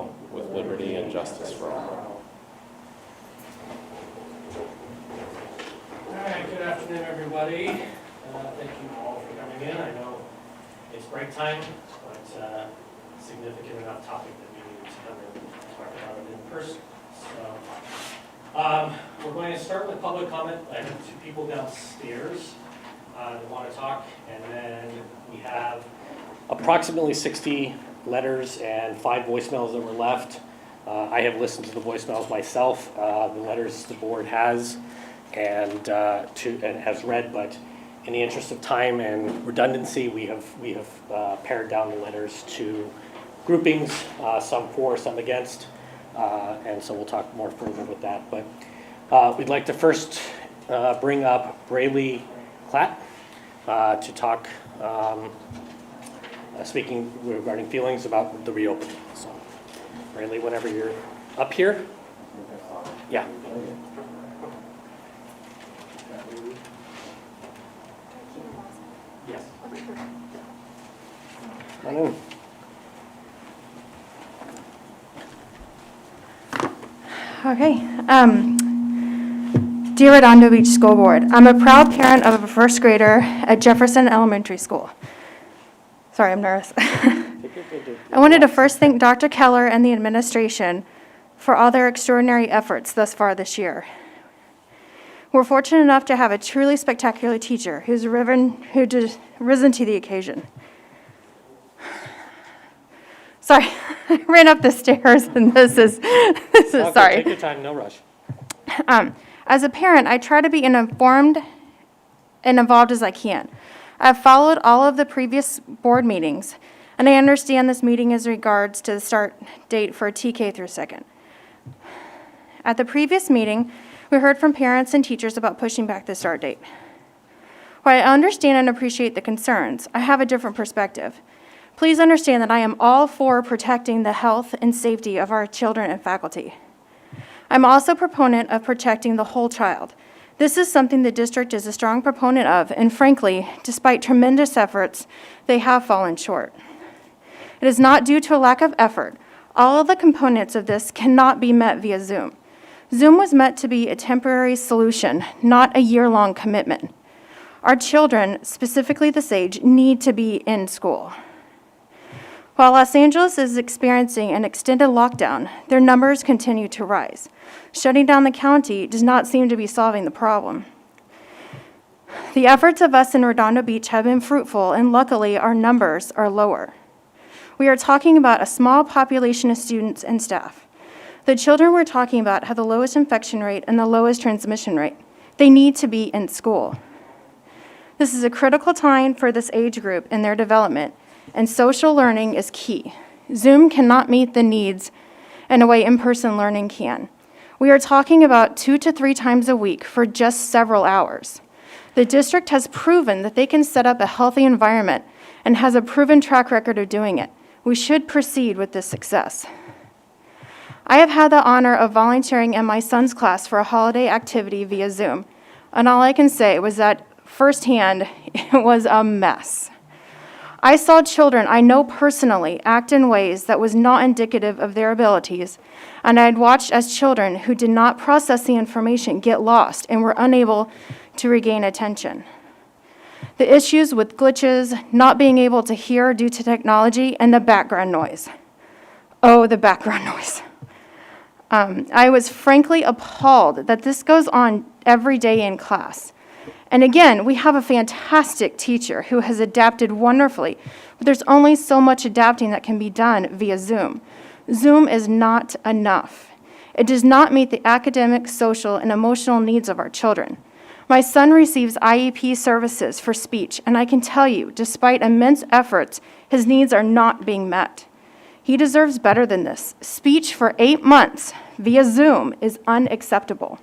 all, with liberty and justice for all. All right, good afternoon, everybody. Thank you all for coming in. I know it's break time, but significant enough topic that we need to come and talk about it in person. So we're going to start with public comment. I have two people downstairs that want to talk, and then we have approximately 60 letters and 5 voicemails that were left. I have listened to the voicemails myself, the letters the board has, and has read, but in the interest of time and redundancy, we have pared down the letters to groupings, some for, some against, and so we'll talk more further with that. But we'd like to first bring up Braylee Klatt to talk, speaking regarding feelings about the reopening. So, Braylee, whenever you're up here. Yeah. Yes. I know. Okay. Dear Redondo Beach School Board, I'm a proud parent of a first grader at Jefferson Elementary School. Sorry, I'm nervous. I wanted to first thank Dr. Keller and the administration for all their extraordinary efforts thus far this year. We're fortunate enough to have a truly spectacular teacher who's risen to the occasion. Sorry, I ran up the stairs and this is Okay, sorry. Take your time, no rush. As a parent, I try to be informed and involved as I can. I've followed all of the previous board meetings, and I understand this meeting is regards to the start date for TK through 2nd. At the previous meeting, we heard from parents and teachers about pushing back the start date. While I understand and appreciate the concerns, I have a different perspective. Please understand that I am all for protecting the health and safety of our children and faculty. I'm also a proponent of protecting the whole child. This is something the district is a strong proponent of, and frankly, despite tremendous efforts, they have fallen short. It is not due to a lack of effort. All of the components of this cannot be met via Zoom. Zoom was meant to be a temporary solution, not a year-long commitment. Our children, specifically this age, need to be in school. While Los Angeles is experiencing an extended lockdown, their numbers continue to rise. Shutting down the county does not seem to be solving the problem. The efforts of us in Redondo Beach have been fruitful, and luckily our numbers are lower. We are talking about a small population of students and staff. The children we're talking about have the lowest infection rate and the lowest transmission rate. They need to be in school. This is a critical time for this age group in their development, and social learning is key. Zoom cannot meet the needs in a way in-person learning can. We are talking about 2 to 3 times a week for just several hours. The district has proven that they can set up a healthy environment and has a proven track record of doing it. We should proceed with this success. I have had the honor of volunteering in my son's class for a holiday activity via Zoom, and all I can say was that firsthand, it was a mess. I saw children I know personally act in ways that was not indicative of their abilities, and I had watched as children who did not process the information get lost and were unable to regain attention. The issues with glitches, not being able to hear due to technology, and the background noise. Oh, the background noise. I was frankly appalled that this goes on every day in class. And again, we have a fantastic teacher who has adapted wonderfully, but there's only so much adapting that can be done via Zoom. Zoom is not enough. It does not meet the academic, social, and emotional needs of our children. My son receives IEP services for speech, and I can tell you, despite immense efforts, his needs are not being met. He deserves better than this. Speech for 8 months via Zoom is unacceptable.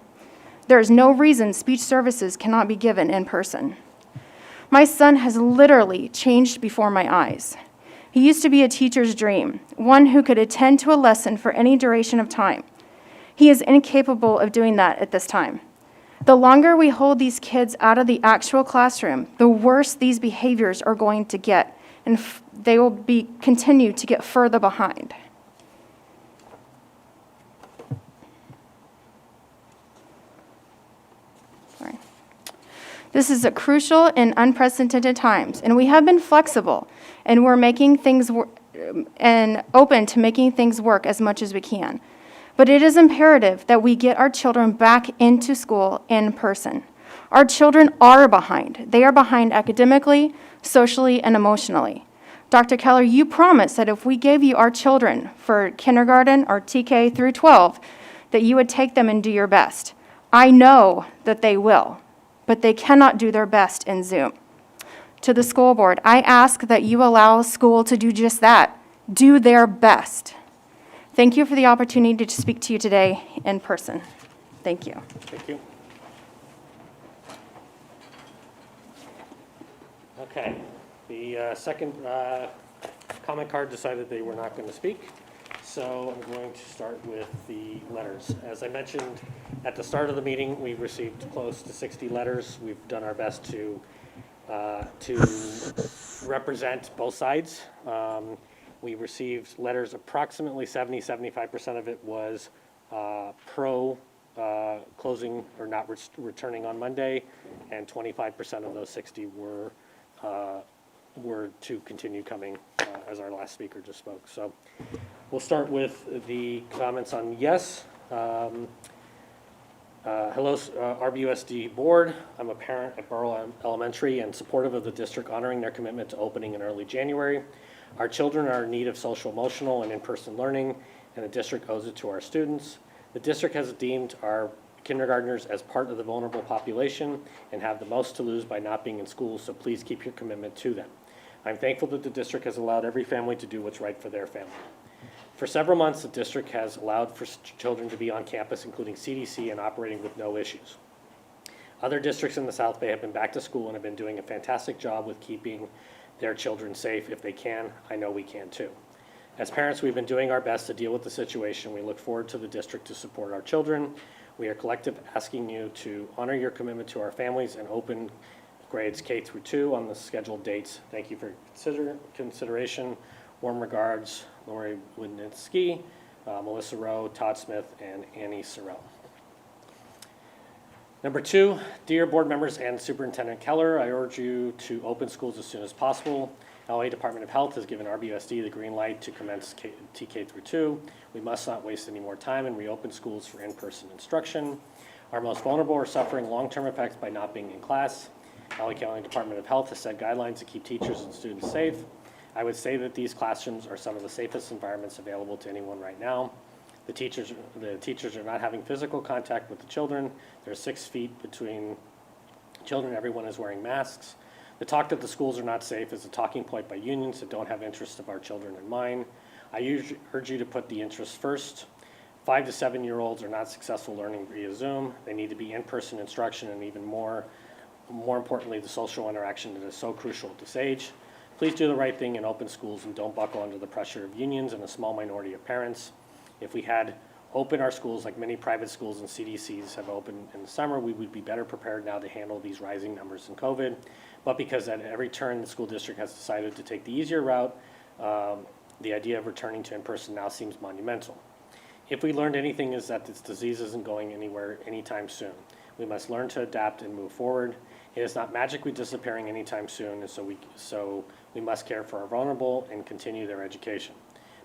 There is no reason speech services cannot be given in person. My son has literally changed before my eyes. He used to be a teacher's dream, one who could attend to a lesson for any duration of time. He is incapable of doing that at this time. The longer we hold these kids out of the actual classroom, the worse these behaviors are going to get, and they will continue to get further behind. This is a crucial and unprecedented times, and we have been flexible, and we're making things and open to making things work as much as we can. But it is imperative that we get our children back into school in person. Our children are behind. They are behind academically, socially, and emotionally. Dr. Keller, you promised that if we gave you our children for kindergarten or TK through 12, that you would take them and do your best. I know that they will, but they cannot do their best in Zoom. To the school board, I ask that you allow school to do just that, do their best. Thank you for the opportunity to speak to you today in person. Thank you. Thank you. Okay, the second comment card decided they were not going to speak, so I'm going to start with the letters. As I mentioned at the start of the meeting, we received close to 60 letters. We've done our best to represent both sides. We received letters, approximately 75% of it was pro closing or not returning on Monday, and 25% of those 60 were to continue coming, as our last speaker just spoke. So we'll start with the comments on yes. Hello, RBUSD board. I'm a parent at Burrell Elementary and supportive of the district honoring their commitment to opening in early January. Our children are in need of social, emotional, and in-person learning, and the district owes it to our students. The district has deemed our kindergartners as part of the vulnerable population and have the most to lose by not being in school, so please keep your commitment to them. I'm thankful that the district has allowed every family to do what's right for their family. For several months, the district has allowed for children to be on campus, including CDC, and operating with no issues. Other districts in the South Bay have been back to school and have been doing a fantastic job with keeping their children safe if they can. I know we can too. As parents, we've been doing our best to deal with the situation. We look forward to the district to support our children. We are collective asking you to honor your commitment to our families and open grades K through 2 on the scheduled dates. Thank you for consideration. Warm regards, Lori Widnitsky, Melissa Rowe, Todd Smith, and Annie Sorrell. Number 2, dear board members and Superintendent Keller, I urge you to open schools as soon as possible. LA Department of Health has given RBUSD the green light to commence TK through 2. We must not waste any more time and reopen schools for in-person instruction. Our most vulnerable are suffering long-term effects by not being in class. LA County Department of Health has set guidelines to keep teachers and students safe. I would say that these classrooms are some of the safest environments available to anyone right now. The teachers are not having physical contact with the children. There's 6 feet between children. Everyone is wearing masks. The talk that the schools are not safe is a talking point by unions that don't have interests of our children in mind. I urge you to put the interests first. 5 to 7-year-olds are not successful learning via Zoom. They need to be in-person instruction, and even more importantly, the social interaction that is so crucial at this age. Please do the right thing and open schools and don't buckle under the pressure of unions and a small minority of parents. If we had opened our schools like many private schools and CDCs have opened in the summer, we would be better prepared now to handle these rising numbers in COVID. But because at every turn the school district has decided to take the easier route, the idea of returning to in-person now seems monumental. If we learned anything, is that this disease isn't going anywhere anytime soon. We must learn to adapt and move forward. It is not magically disappearing anytime soon, and so we must care for our vulnerable and continue their education.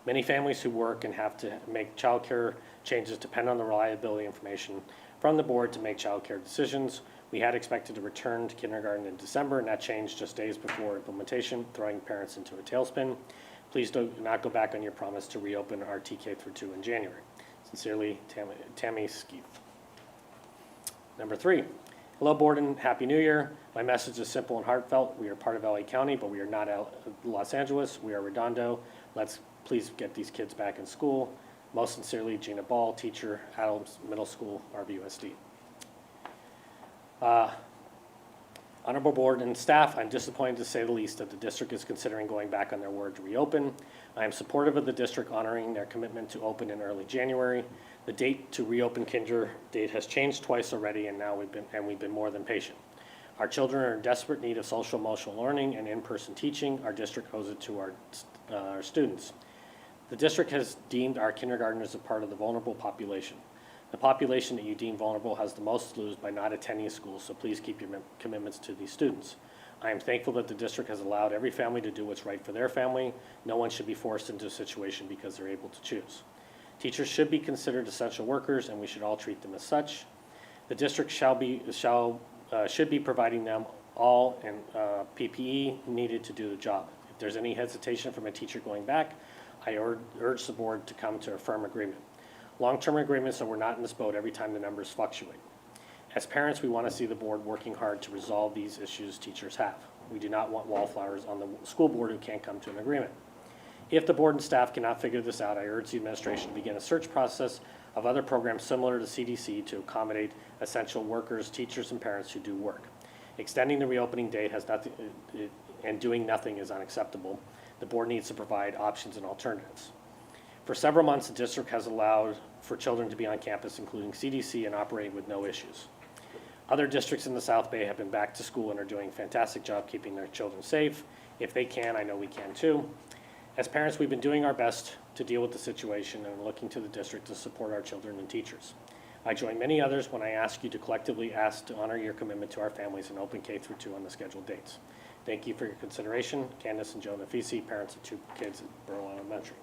Many families who work and have to make childcare changes depend on the reliability information from the board to make childcare decisions. We had expected to return to kindergarten in December, and that changed just days before implementation, throwing parents into a tailspin. Please do not go back on your promise to reopen our TK through 2 in January. Sincerely, Tammy Skeeth. Number 3, hello board and Happy New Year. My message is simple and heartfelt. We are part of LA County, but we are not Los Angeles. We are Redondo. Let's please get these kids back in school. Most sincerely, Gina Ball, teacher, Adams Middle School, RBUSD. Honorable board and staff, I'm disappointed to say the least that the district is considering going back on their word to reopen. I am supportive of the district honoring their commitment to open in early January. The date to reopen kinder date has changed twice already, and now we've been more than patient. Our children are in desperate need of social emotional learning and in-person teaching. Our district owes it to our students. The district has deemed our kindergartners a part of the vulnerable population. The population that you deem vulnerable has the most to lose by not attending school, so please keep your commitments to these students. I am thankful that the district has allowed every family to do what's right for their family. No one should be forced into a situation because they're able to choose. Teachers should be considered essential workers, and we should all treat them as such. The district should be providing them all and PPE needed to do the job. If there's any hesitation from a teacher going back, I urge the board to come to a firm agreement. Long-term agreements so we're not in this boat every time the numbers fluctuate. As parents, we want to see the board working hard to resolve these issues teachers have. We do not want wallflowers on the school board who can't come to an agreement. If the board and staff cannot figure this out, I urge the administration to begin a search process of other programs similar to CDC to accommodate essential workers, teachers, and parents who do work. Extending the reopening date has nothing, and doing nothing is unacceptable. The board needs to provide options and alternatives. For several months, the district has allowed for children to be on campus, including CDC, and operating with no issues. Other districts in the South Bay have been back to school and are doing a fantastic job keeping their children safe. If they can, I know we can too. As parents, we've been doing our best to deal with the situation and looking to the district to support our children and teachers. I join many others when I ask you to collectively ask to honor your commitment to our families and open K-2 on the scheduled dates. Thank you for your consideration. Candace and Joe Nafisi, parents of 2 kids at Burrow Elementary.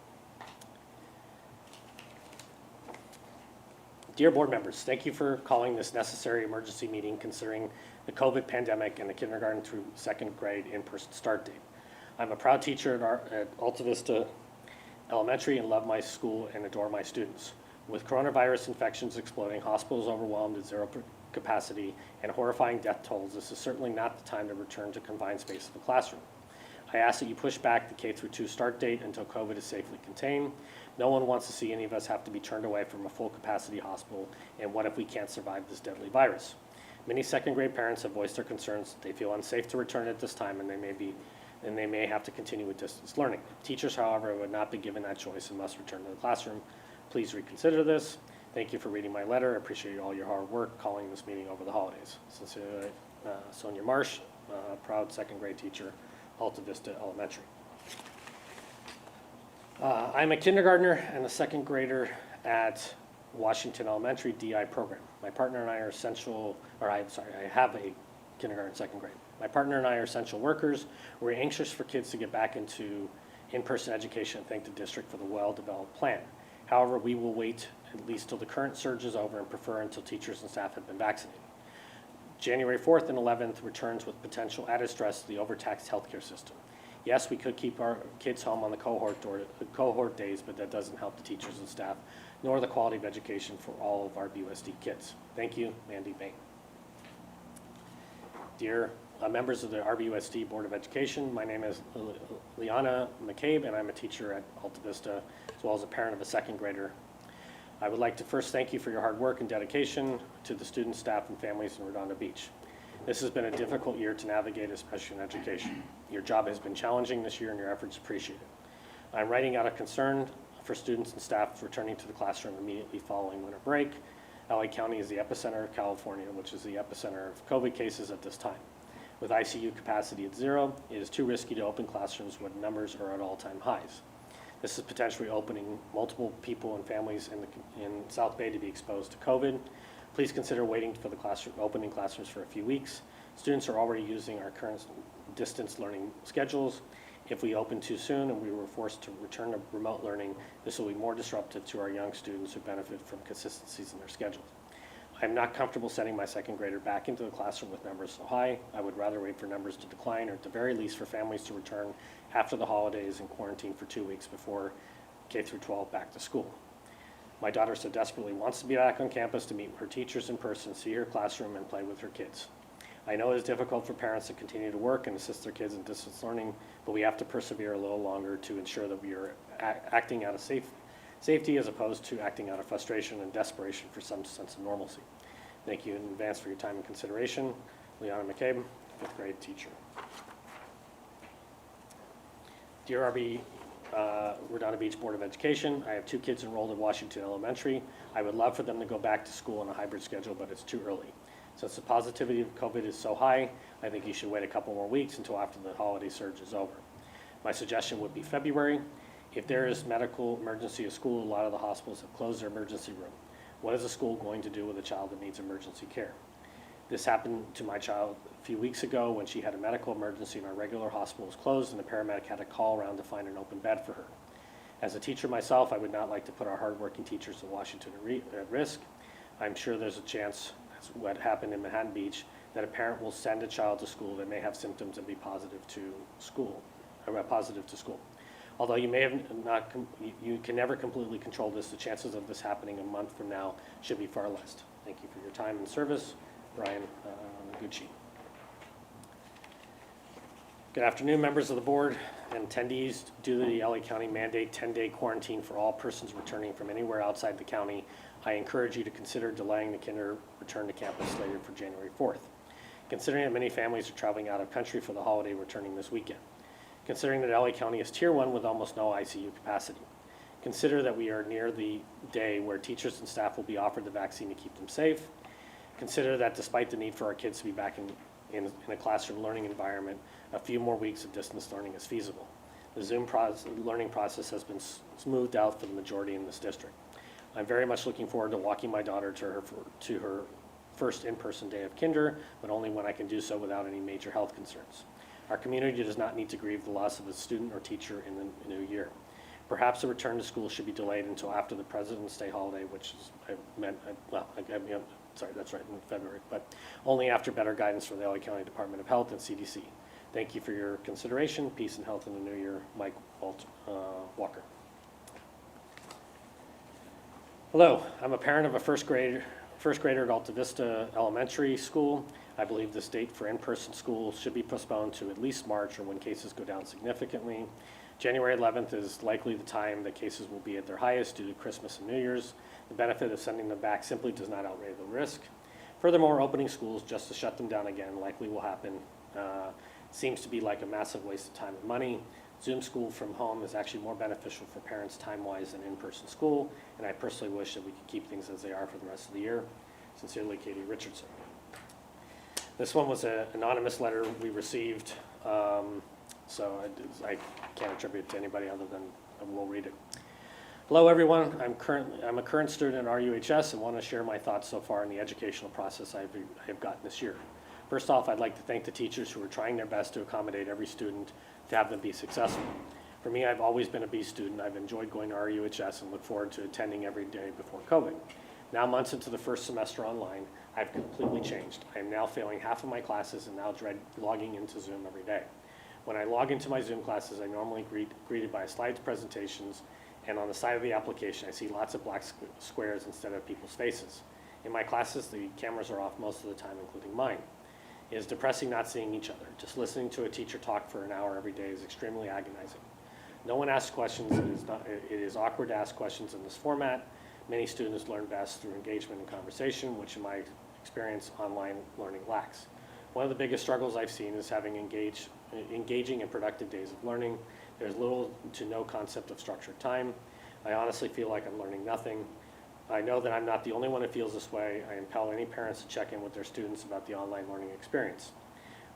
Dear board members, thank you for calling this necessary emergency meeting considering the COVID pandemic and the kindergarten through 2nd grade in-person start date. I'm a proud teacher at Alta Vista Elementary and love my school and adore my students. With coronavirus infections exploding, hospitals overwhelmed at 0 capacity, and horrifying death tolls, this is certainly not the time to return to confined space of the classroom. I ask that you push back the K-2 start date until COVID is safely contained. No one wants to see any of us have to be turned away from a full capacity hospital, and what if we can't survive this deadly virus? Many 2nd grade parents have voiced their concerns. They feel unsafe to return at this time, and they may have to continue with distance learning. Teachers, however, would not be given that choice and must return to the classroom. Please reconsider this. Thank you for reading my letter. I appreciate all your hard work calling this meeting over the holidays. Sincerely, Sonia Marsh, proud 2nd grade teacher, Alta Vista Elementary. I'm a kindergartner and a 2nd grader at Washington Elementary DI program. My partner and I are I have a kindergarten 2nd grade. My partner and I are essential workers. We're anxious for kids to get back into in-person education and thank the district for the well-developed plan. However, we will wait at least till the current surge is over and prefer until teachers and staff have been vaccinated. January 4th and 11th returns with potential added stress to the overtaxed healthcare system. Yes, we could keep our kids home on the cohort days, but that doesn't help the teachers and staff, nor the quality of education for all of our RBUSD kids. Thank you, Mandy Bain. Dear members of the RBUSD Board of Education, my name is Liana McCabe, and I'm a teacher at Alta Vista, as well as a parent of a 2nd grader. I would like to first thank you for your hard work and dedication to the students, staff, and families in Redondo Beach. This has been a difficult year to navigate, especially in education. Your job has been challenging this year and your efforts appreciated. I'm writing out of concern for students and staff returning to the classroom immediately following winter break. LA County is the epicenter of California, which is the epicenter of COVID cases at this time. With ICU capacity at 0, it is too risky to open classrooms when numbers are at all-time highs. This is potentially opening multiple people and families in South Bay to be exposed to COVID. Please consider waiting for the opening classrooms for a few weeks. Students are already using our current distance learning schedules. If we open too soon and we were forced to return to remote learning, this will be more disruptive to our young students who benefit from consistencies in their schedules. I'm not comfortable sending my 2nd grader back into the classroom with numbers so high. I would rather wait for numbers to decline, or at the very least for families to return after the holidays and quarantine for 2 weeks before K-12 back to school. My daughter so desperately wants to be back on campus to meet her teachers in person, see her classroom, and play with her kids. I know it is difficult for parents to continue to work and assist their kids in distance learning, but we have to persevere a little longer to ensure that we are acting out of safety as opposed to acting out of frustration and desperation for some sense of normalcy. Thank you in advance for your time and consideration. Liana McCabe, 5th grade teacher. Dear Redondo Beach Board of Education, I have 2 kids enrolled at Washington Elementary. I would love for them to go back to school on a hybrid schedule, but it's too early. Since the positivity of COVID is so high, I think you should wait a couple more weeks until after the holiday surge is over. My suggestion would be February. If there is medical emergency at school, a lot of the hospitals have closed their emergency room. What is a school going to do with a child that needs emergency care? This happened to my child a few weeks ago when she had a medical emergency and our regular hospital was closed and the paramedic had to call around to find an open bed for her. As a teacher myself, I would not like to put our hardworking teachers in Washington at risk. I'm sure there's a chance, as what happened in Manhattan Beach, that a parent will send a child to school that may have symptoms and be positive to school. Although you may have not, you can never completely control this, the chances of this happening a month from now should be far less. Thank you for your time and service, Brian Gucci. Good afternoon, members of the board and attendees. Due to the LA County mandate 10-day quarantine for all persons returning from anywhere outside the county, I encourage you to consider delaying the kinder return to campus slated for January 4th. Considering that many families are traveling out of country for the holiday returning this weekend. Considering that LA County is Tier 1 with almost no ICU capacity. Consider that we are near the day where teachers and staff will be offered the vaccine to keep them safe. Consider that despite the need for our kids to be back in a classroom learning environment, a few more weeks of distance learning is feasible. The Zoom learning process has been smoothed out for the majority in this district. I'm very much looking forward to walking my daughter to her first in-person day of kinder, but only when I can do so without any major health concerns. Our community does not need to grieve the loss of a student or teacher in the new year. Perhaps a return to school should be delayed until after the President's Day holiday, which is, sorry, that's right, in February, but only after better guidance from the LA County Department of Health and CDC. Thank you for your consideration. Peace and health in the new year. Mike Walker. Hello, I'm a parent of a first grader at Alta Vista Elementary School. I believe this date for in-person school should be postponed to at least March or when cases go down significantly. January 11th is likely the time that cases will be at their highest due to Christmas and New Year's. The benefit of sending them back simply does not outweigh the risk. Furthermore, opening schools just to shut them down again likely will happen. Seems to be like a massive waste of time and money. Zoom school from home is actually more beneficial for parents time-wise than in-person school, and I personally wish that we could keep things as they are for the rest of the year. Sincerely, Katie Richardson. This one was an anonymous letter we received, so I can't attribute it to anybody other than we'll read it. Hello everyone, I'm a current student at RUHS and want to share my thoughts so far in the educational process I have gotten this year. First off, I'd like to thank the teachers who are trying their best to accommodate every student to have them be successful. For me, I've always been a B student. I've enjoyed going to RUHS and look forward to attending every day before COVID. Now months into the first semester online, I've completely changed. I am now failing half of my classes and now dread logging into Zoom every day. When I log into my Zoom classes, I normally greeted by slides, presentations, and on the side of the application, I see lots of black squares instead of people's faces. In my classes, the cameras are off most of the time, including mine. It is depressing not seeing each other. Just listening to a teacher talk for an hour every day is extremely agonizing. No one asks questions. It is awkward to ask questions in this format. Many students learn best through engagement and conversation, which in my experience, online learning lacks. One of the biggest struggles I've seen is having engaging and productive days of learning. There's little to no concept of structured time. I honestly feel like I'm learning nothing. I know that I'm not the only one who feels this way. I impel any parents to check in with their students about the online learning experience.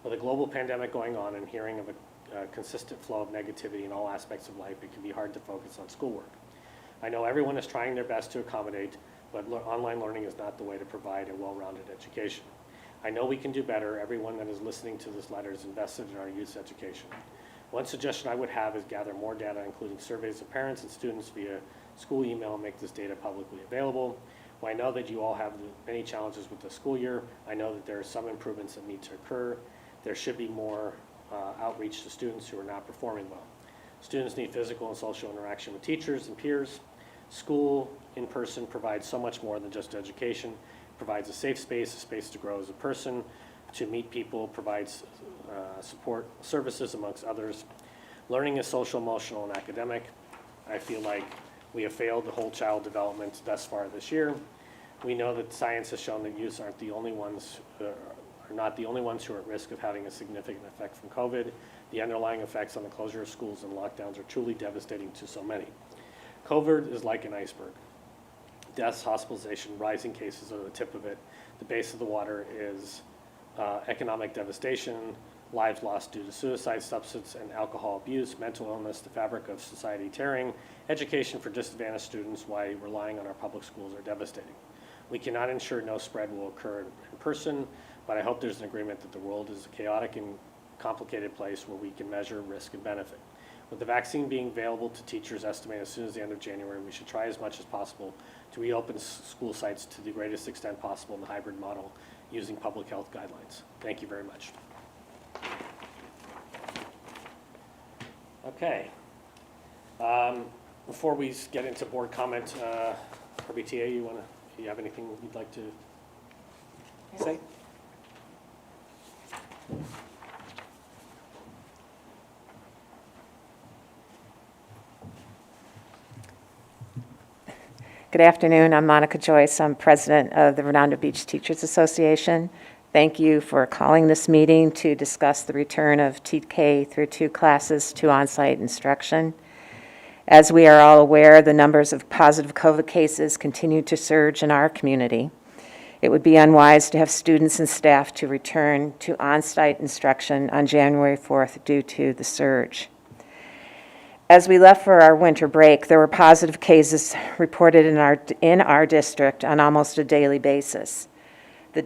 With a global pandemic going on and hearing of a consistent flow of negativity in all aspects of life, it can be hard to focus on schoolwork. I know everyone is trying their best to accommodate, but online learning is not the way to provide a well-rounded education. I know we can do better. Everyone that is listening to this letter is invested in our youth's education. One suggestion I would have is gather more data, including surveys of parents and students via school email, and make this data publicly available. While I know that you all have many challenges with the school year, I know that there are some improvements that need to occur. There should be more outreach to students who are not performing well. Students need physical and social interaction with teachers and peers. School in person provides so much more than just education. It provides a safe space, a space to grow as a person, to meet people, provides support services amongst others. Learning is social, emotional, and academic. I feel like we have failed the whole child development thus far this year. We know that science has shown that youths aren't the only ones, are not the only ones who are at risk of having a significant effect from COVID. The underlying effects on the closure of schools and lockdowns are truly devastating to so many. COVID is like an iceberg. Deaths, hospitalization, rising cases are the tip of it. The base of the water is economic devastation, lives lost due to suicide, substance and alcohol abuse, mental illness, the fabric of society tearing, education for disadvantaged students while relying on our public schools are devastating. We cannot ensure no spread will occur in person, but I hope there's an agreement that the world is a chaotic and complicated place where we can measure risk and benefit. With the vaccine being available to teachers estimated as soon as the end of January, we should try as much as possible to reopen school sites to the greatest extent possible in the hybrid model using public health guidelines. Thank you very much. Okay. Before we get into board comment, RBTA, you have anything you'd like to say? Good afternoon. I'm Monica Joyce. I'm president of the Redondo Beach Teachers Association. Thank you for calling this meeting to discuss the return of TK through 2 classes to on-site instruction. As we are all aware, the numbers of positive COVID cases continue to surge in our community. It would be unwise to have students and staff to return to on-site instruction on January 4th due to the surge. As we left for our winter break, there were positive cases reported in our district on almost a daily basis. The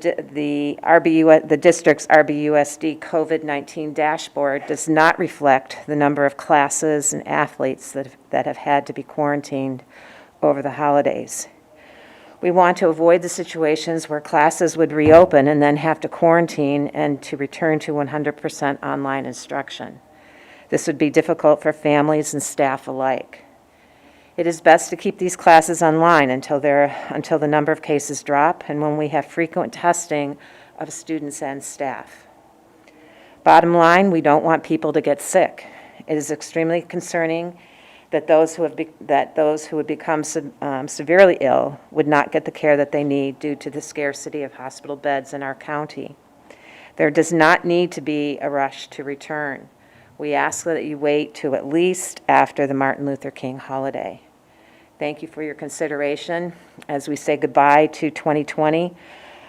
district's RBUSD COVID-19 dashboard does not reflect the number of classes and athletes that have had to be quarantined over the holidays. We want to avoid the situations where classes would reopen and then have to quarantine and to return to 100% online instruction. This would be difficult for families and staff alike. It is best to keep these classes online until the number of cases drop and when we have frequent testing of students and staff. Bottom line, we don't want people to get sick. It is extremely concerning that those who would become severely ill would not get the care that they need due to the scarcity of hospital beds in our county. There does not need to be a rush to return. We ask that you wait till at least after the Martin Luther King holiday. Thank you for your consideration. As we say goodbye to 2020,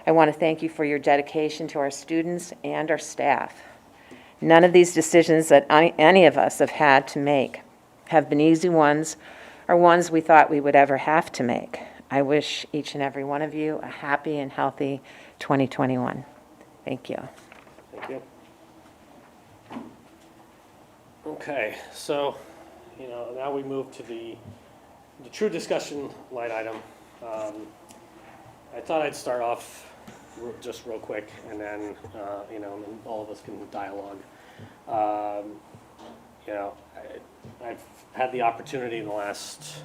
I want to thank you for your dedication to our students and our staff. None of these decisions that any of us have had to make have been easy ones or ones we thought we would ever have to make. I wish each and every one of you a happy and healthy 2021. Thank you. Thank you. Okay, so, now we move to the true discussion line item. I thought I'd start off just real quick, and then, and then all of us can dialogue. I've had the opportunity in the last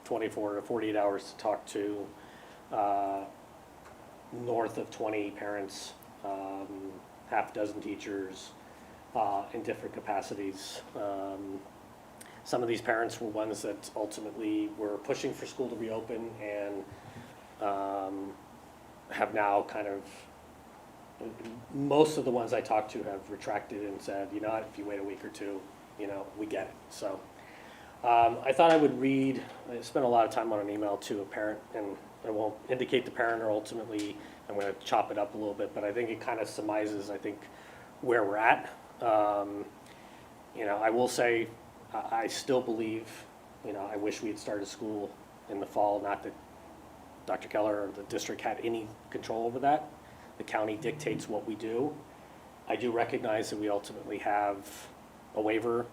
24 to 48 hours to talk to north of 20 parents, half a dozen teachers, in different capacities. Some of these parents were ones that ultimately were pushing for school to reopen and have now kind of, most of the ones I talked to have retracted and said, if you wait a week or two, we get it. So I thought I would read, I spent a lot of time on an email to a parent, and I won't indicate the parent, or ultimately I'm going to chop it up a little bit, but I think it kind of surmises, where we're at. I will say, I still believe, I wish we had started school in the fall, not that Dr. Keller or the district had any control over that. The county dictates what we do. I do recognize that we ultimately have a waiver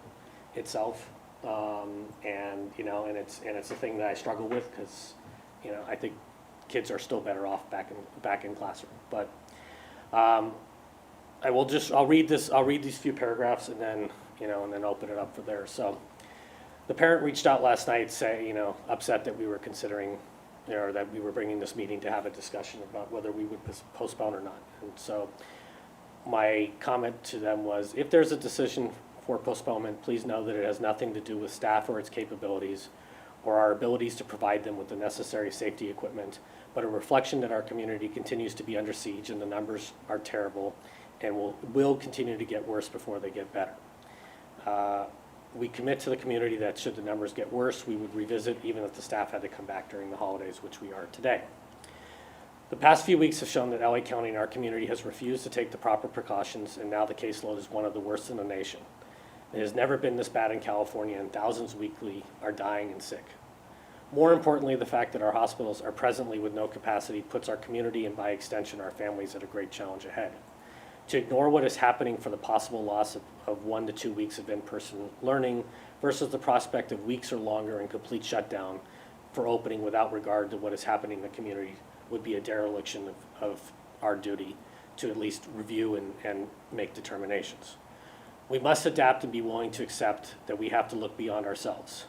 itself, and it's a thing that I struggle with because, I think kids are still better off back in classroom. But I'll read these few paragraphs and then open it up for there. So the parent reached out last night, upset that we were considering, or that we were bringing this meeting to have a discussion about whether we would postpone or not. And so my comment to them was, if there's a decision for postponement, please know that it has nothing to do with staff or its capabilities or our abilities to provide them with the necessary safety equipment, but a reflection that our community continues to be under siege and the numbers are terrible and will continue to get worse before they get better. We commit to the community that should the numbers get worse, we would revisit even if the staff had to come back during the holidays, which we are today. The past few weeks have shown that LA County and our community has refused to take the proper precautions, and now the caseload is one of the worst in the nation. It has never been this bad in California, and thousands weekly are dying and sick. More importantly, the fact that our hospitals are presently with no capacity puts our community and by extension our families at a great challenge ahead. To ignore what is happening for the possible loss of 1 to 2 weeks of in-person learning versus the prospect of weeks or longer in complete shutdown for opening without regard to what is happening in the community would be a dereliction of our duty to at least review and make determinations. We must adapt and be willing to accept that we have to look beyond ourselves.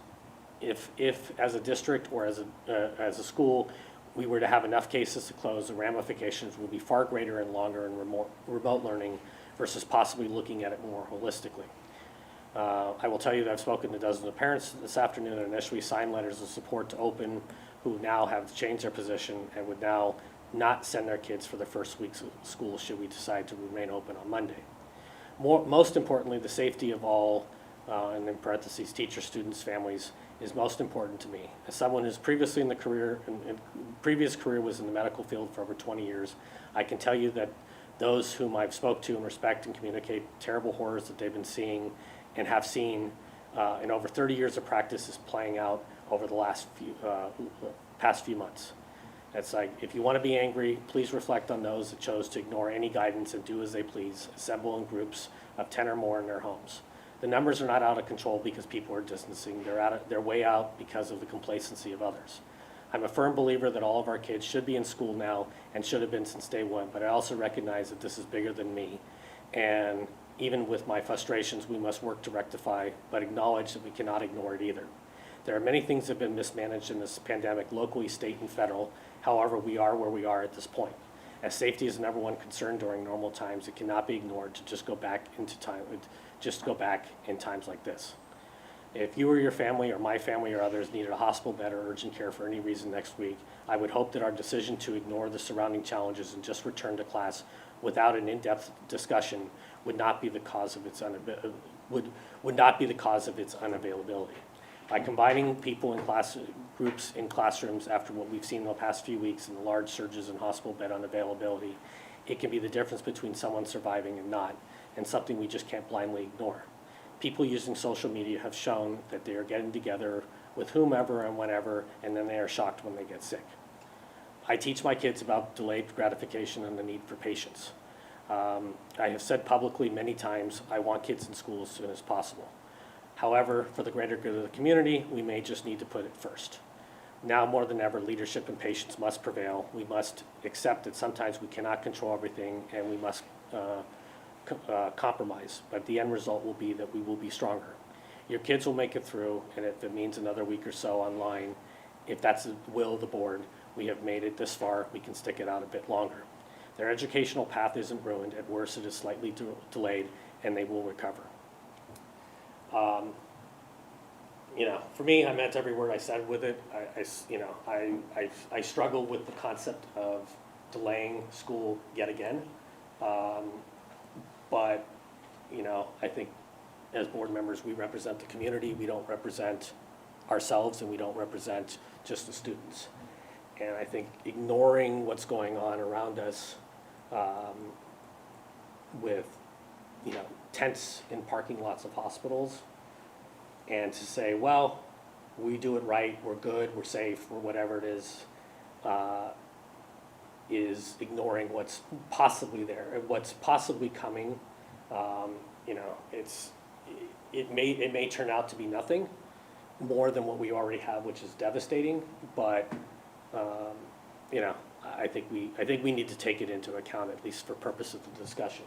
If as a district or as a school, we were to have enough cases to close, the ramifications will be far greater and longer in remote learning versus possibly looking at it more holistically. I will tell you that I've spoken to dozens of parents this afternoon and initially signed letters of support to open who now have changed their position and would now not send their kids for the first weeks of school should we decide to remain open on Monday. Most importantly, the safety of all, and in parentheses, teachers, students, families, is most important to me. As someone who's previously in previous career was in the medical field for over 20 years, I can tell you that those whom I've spoke to and respect and communicate terrible horrors that they've been seeing and have seen in over 30 years of practice is playing out over the past few months. It's like, if you want to be angry, please reflect on those that chose to ignore any guidance and do as they please, assemble in groups of 10 or more in their homes. The numbers are not out of control because people are distancing. They're way out because of the complacency of others. I'm a firm believer that all of our kids should be in school now and should have been since day one, but I also recognize that this is bigger than me. And even with my frustrations, we must work to rectify, but acknowledge that we cannot ignore it either. There are many things that have been mismanaged in this pandemic, locally, state, and federal. However, we are where we are at this point. As safety is the number one concern during normal times, it cannot be ignored to just go back in times like this. If you or your family or my family or others needed a hospital bed or urgent care for any reason next week, I would hope that our decision to ignore the surrounding challenges and just return to class without an in-depth discussion would not be the cause of its unavailability. By combining people in groups in classrooms after what we've seen in the past few weeks and the large surges in hospital bed unavailability, it can be the difference between someone surviving and not, and something we just can't blindly ignore. People using social media have shown that they are getting together with whomever and whenever, and then they are shocked when they get sick. I teach my kids about delayed gratification and the need for patience. I have said publicly many times, I want kids in school as soon as possible. However, for the greater good of the community, we may just need to put it first. Now more than ever, leadership and patience must prevail. We must accept that sometimes we cannot control everything and we must compromise, but the end result will be that we will be stronger. Your kids will make it through, and if it means another week or so online, if that's the will of the board, we have made it this far, we can stick it out a bit longer. Their educational path isn't ruined. At worst, it is slightly delayed, and they will recover. For me, I meant every word I said with it. I struggle with the concept of delaying school yet again. But I think as board members, we represent the community. We don't represent ourselves, and we don't represent just the students. And I think ignoring what's going on around us with, tents in parking lots of hospitals, and to say, well, we do it right, we're good, we're safe, or whatever it is ignoring what's possibly there, what's possibly coming. It may turn out to be nothing more than what we already have, which is devastating. But I think we need to take it into account, at least for purpose of the discussion.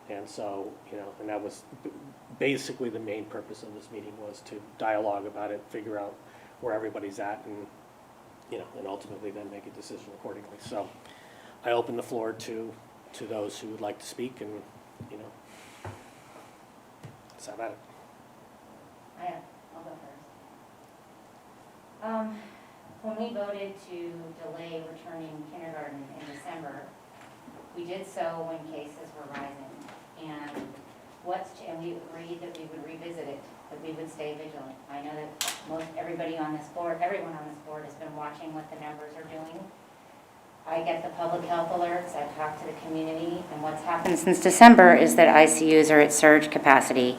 And so, and that was basically the main purpose of this meeting, was to dialogue about it, figure out where everybody's at, and and ultimately then make a decision accordingly. So I open the floor to those who would like to speak, and let's have at it. I'll go first. When we voted to delay returning kindergarten in December, we did so when cases were rising. And we agreed that we would revisit it, that we would stay vigilant. I know that everyone on this board has been watching what the numbers are doing. I get the public health alerts, I've talked to the community, and what's happened since December is that ICUs are at surge capacity.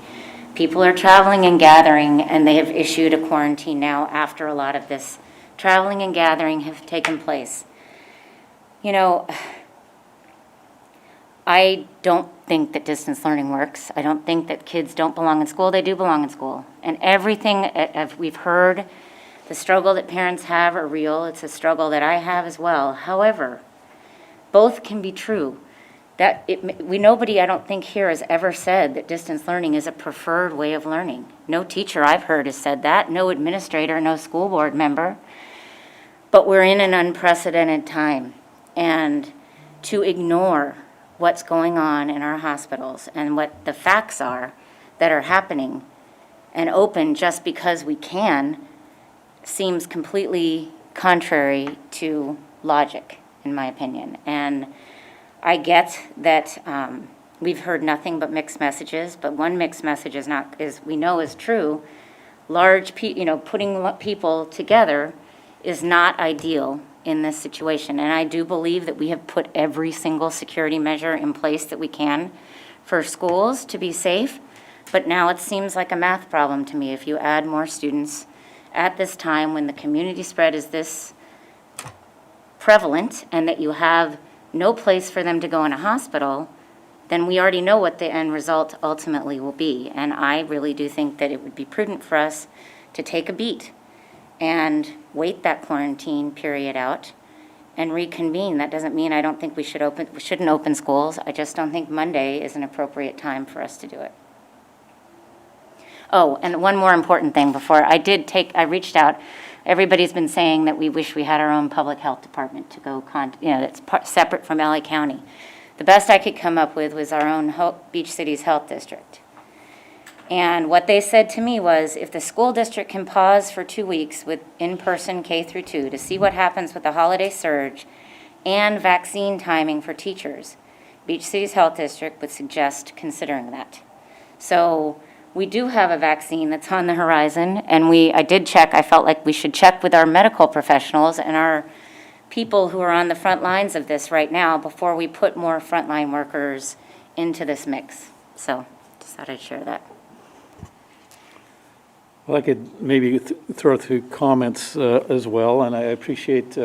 People are traveling and gathering, and they have issued a quarantine now after a lot of this traveling and gathering have taken place. You know, I don't think that distance learning works. I don't think that kids don't belong in school. They do belong in school. And everything we've heard, the struggle that parents have are real. It's a struggle that I have as well. However, both can be true. Nobody, I don't think, here has ever said that distance learning is a preferred way of learning. No teacher I've heard has said that, no administrator, no school board member. But we're in an unprecedented time. And to ignore what's going on in our hospitals and what the facts are that are happening and open just because we can seems completely contrary to logic, in my opinion. And I get that we've heard nothing but mixed messages, but one mixed message is we know is true. Putting people together is not ideal in this situation. And I do believe that we have put every single security measure in place that we can for schools to be safe. But now it seems like a math problem to me. If you add more students at this time when the community spread is this prevalent and that you have no place for them to go in a hospital, then we already know what the end result ultimately will be. And I really do think that it would be prudent for us to take a beat and wait that quarantine period out and reconvene. That doesn't mean I don't think we shouldn't open schools. I just don't think Monday is an appropriate time for us to do it. Oh, and one more important thing before I reached out. Everybody's been saying that we wish we had our own public health department to go, that's separate from LA County. The best I could come up with was our own Beach Cities Health District. And what they said to me was, if the school district can pause for 2 weeks with in-person K through 2 to see what happens with the holiday surge and vaccine timing for teachers, Beach Cities Health District would suggest considering that. So we do have a vaccine that's on the horizon, and I did check. I felt like we should check with our medical professionals and our people who are on the front lines of this right now before we put more frontline workers into this mix. So just thought I'd share that. Well, I could maybe throw through comments as well, and I appreciate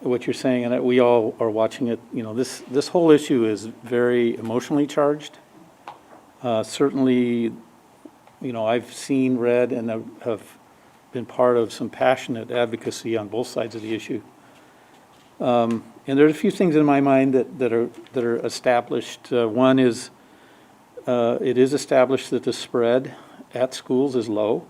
what you're saying, and we all are watching it. You know, this whole issue is very emotionally charged. Certainly, you know, I've seen, read, and have been part of some passionate advocacy on both sides of the issue. And there's a few things in my mind that are established. One is it is established that the spread at schools is low.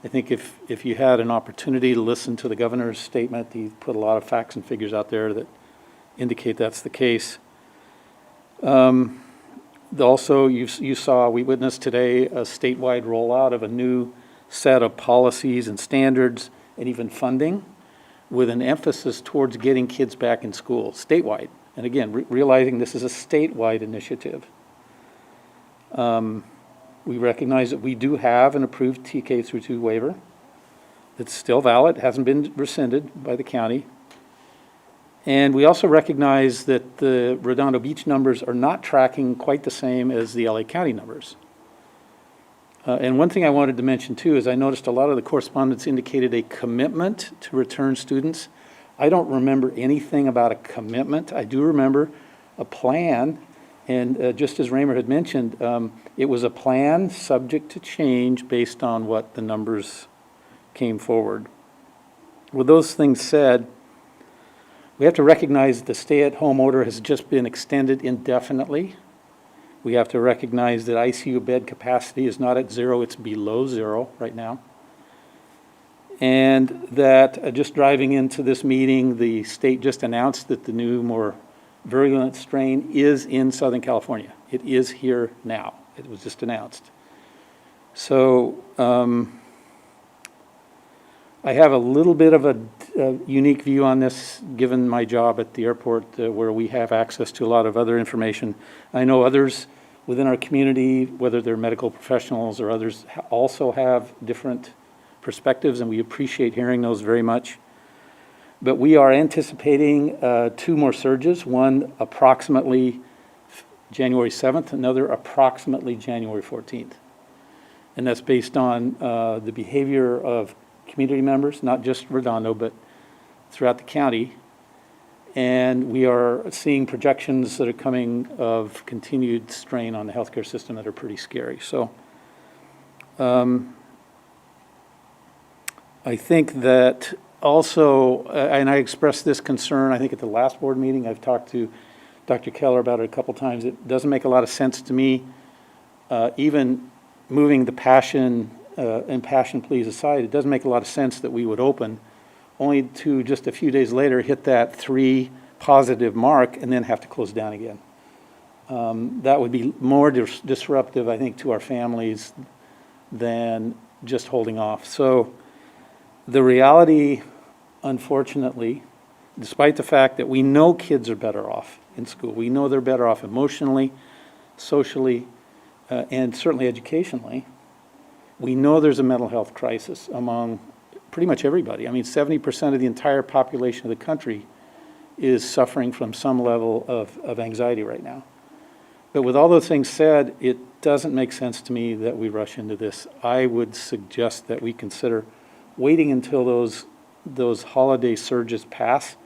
I think if you had an opportunity to listen to the governor's statement, he put a lot of facts and figures out there that indicate that's the case. Also, we witnessed today a statewide rollout of a new set of policies and standards and even funding with an emphasis towards getting kids back in school, statewide. And again, realizing this is a statewide initiative. We recognize that we do have an approved TK through 2 waiver. It's still valid, hasn't been rescinded by the county. And we also recognize that the Redondo Beach numbers are not tracking quite the same as the LA County numbers. And one thing I wanted to mention too is I noticed a lot of the correspondence indicated a commitment to return students. I don't remember anything about a commitment. I do remember a plan, and just as Raymer had mentioned, it was a plan subject to change based on what the numbers came forward. With those things said, we have to recognize that the stay-at-home order has just been extended indefinitely. We have to recognize that ICU bed capacity is not at 0, it's below 0 right now. And that just driving into this meeting, the state just announced that the new, more virulent strain is in Southern California. It is here now. It was just announced. So I have a little bit of a unique view on this, given my job at the airport, where we have access to a lot of other information. I know others within our community, whether they're medical professionals or others, also have different perspectives, and we appreciate hearing those very much. But we are anticipating 2 more surges, one approximately January 7th, another approximately January 14th. And that's based on the behavior of community members, not just Redondo, but throughout the county. And we are seeing projections that are coming of continued strain on the healthcare system that are pretty scary. So I think that also, and I expressed this concern, I think at the last board meeting, I've talked to Dr. Keller about it a couple times. It doesn't make a lot of sense to me, even moving the passion and passion pleas aside, it doesn't make a lot of sense that we would open only to just a few days later hit that 3 positive mark and then have to close down again. That would be more disruptive, I think, to our families than just holding off. So the reality, unfortunately, despite the fact that we know kids are better off in school, we know they're better off emotionally, socially, and certainly educationally, we know there's a mental health crisis among pretty much everybody. I mean, 70% of the entire population of the country is suffering from some level of anxiety right now. But with all those things said, it doesn't make sense to me that we rush into this. I would suggest that we consider waiting until those holiday surges pass,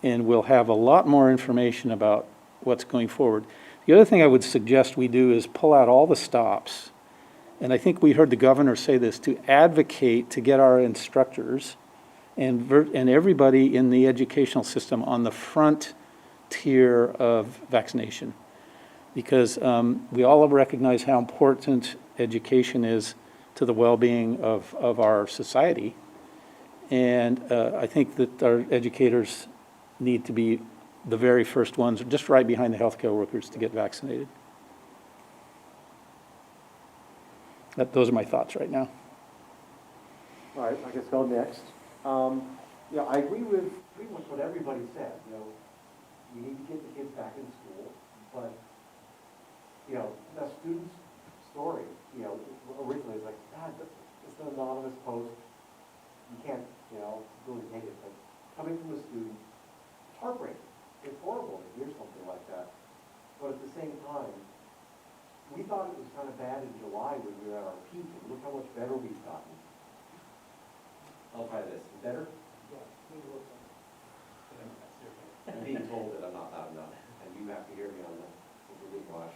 and we'll have a lot more information about what's going forward. The other thing I would suggest we do is pull out all the stops, and I think we heard the governor say this, to advocate to get our instructors and everybody in the educational system on the front tier of vaccination. Because we all recognize how important education is to the well-being of our society. And I think that our educators need to be the very first ones, just right behind the healthcare workers, to get vaccinated. Those are my thoughts right now. All right, I guess go next. Yeah, I agree with pretty much what everybody said. You know, we need to get the kids back in school, but you know, the student's story, you know, originally it's like, God, it's an anonymous post. You can't, you know, really take it. But coming from a student, it's heartbreaking. It's horrible to hear something like that. But at the same time, we thought it was kind of bad in July when we were at our peak, and look how much better we've gotten. I'll try this. Better? I'm being told that I'm not loud enough, and you have to hear me on the big watch.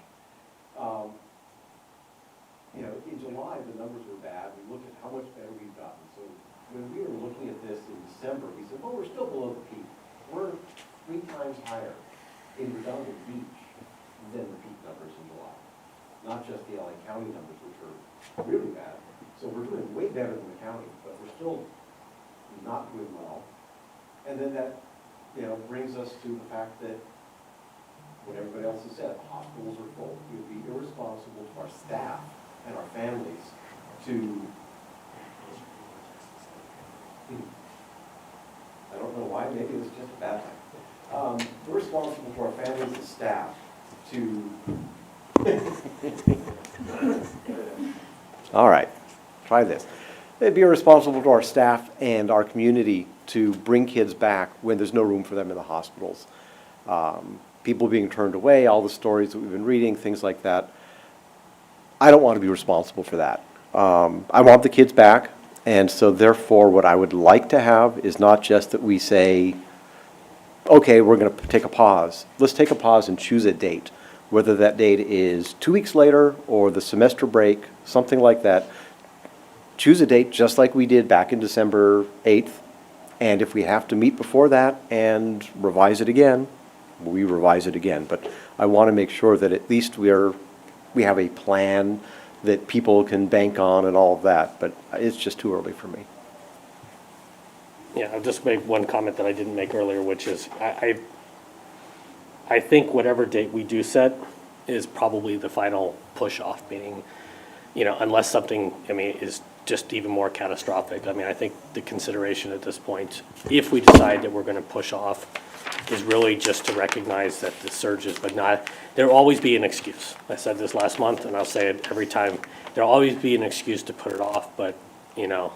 You know, in July, the numbers were bad. We looked at how much better we've gotten. So when we were looking at this in December, we said, well, we're still below the peak. We're 3 times higher in Redondo Beach than the peak numbers in July. Not just the LA County numbers, which are really bad. So we're doing way better than the county, but we're still not doing well. And then that, you know, brings us to the fact that what everybody else has said, hospitals are full. It would be irresponsible to our staff and our families to, I don't know why, maybe it's just a bad time. Irresponsible to our families and staff to, all right, try this. It'd be irresponsible to our staff and our community to bring kids back when there's no room for them in the hospitals. People being turned away, all the stories that we've been reading, things like that. I don't want to be responsible for that. I want the kids back, and so therefore what I would like to have is not just that we say, okay, we're going to take a pause. Let's take a pause and choose a date, whether that date is 2 weeks later or the semester break, something like that. Choose a date just like we did back in December 8th, and if we have to meet before that and revise it again, we revise it again. But I want to make sure that at least we have a plan that people can bank on and all of that, but it's just too early for me. Yeah, I'll just make one comment that I didn't make earlier, which is I think whatever date we do set is probably the final push-off, meaning, you know, unless something, I mean, is just even more catastrophic. I mean, I think the consideration at this point, if we decide that we're going to push off, is really just to recognize that the surges, but not, there'll always be an excuse. I said this last month, and I'll say it every time. There'll always be an excuse to put it off, but, you know,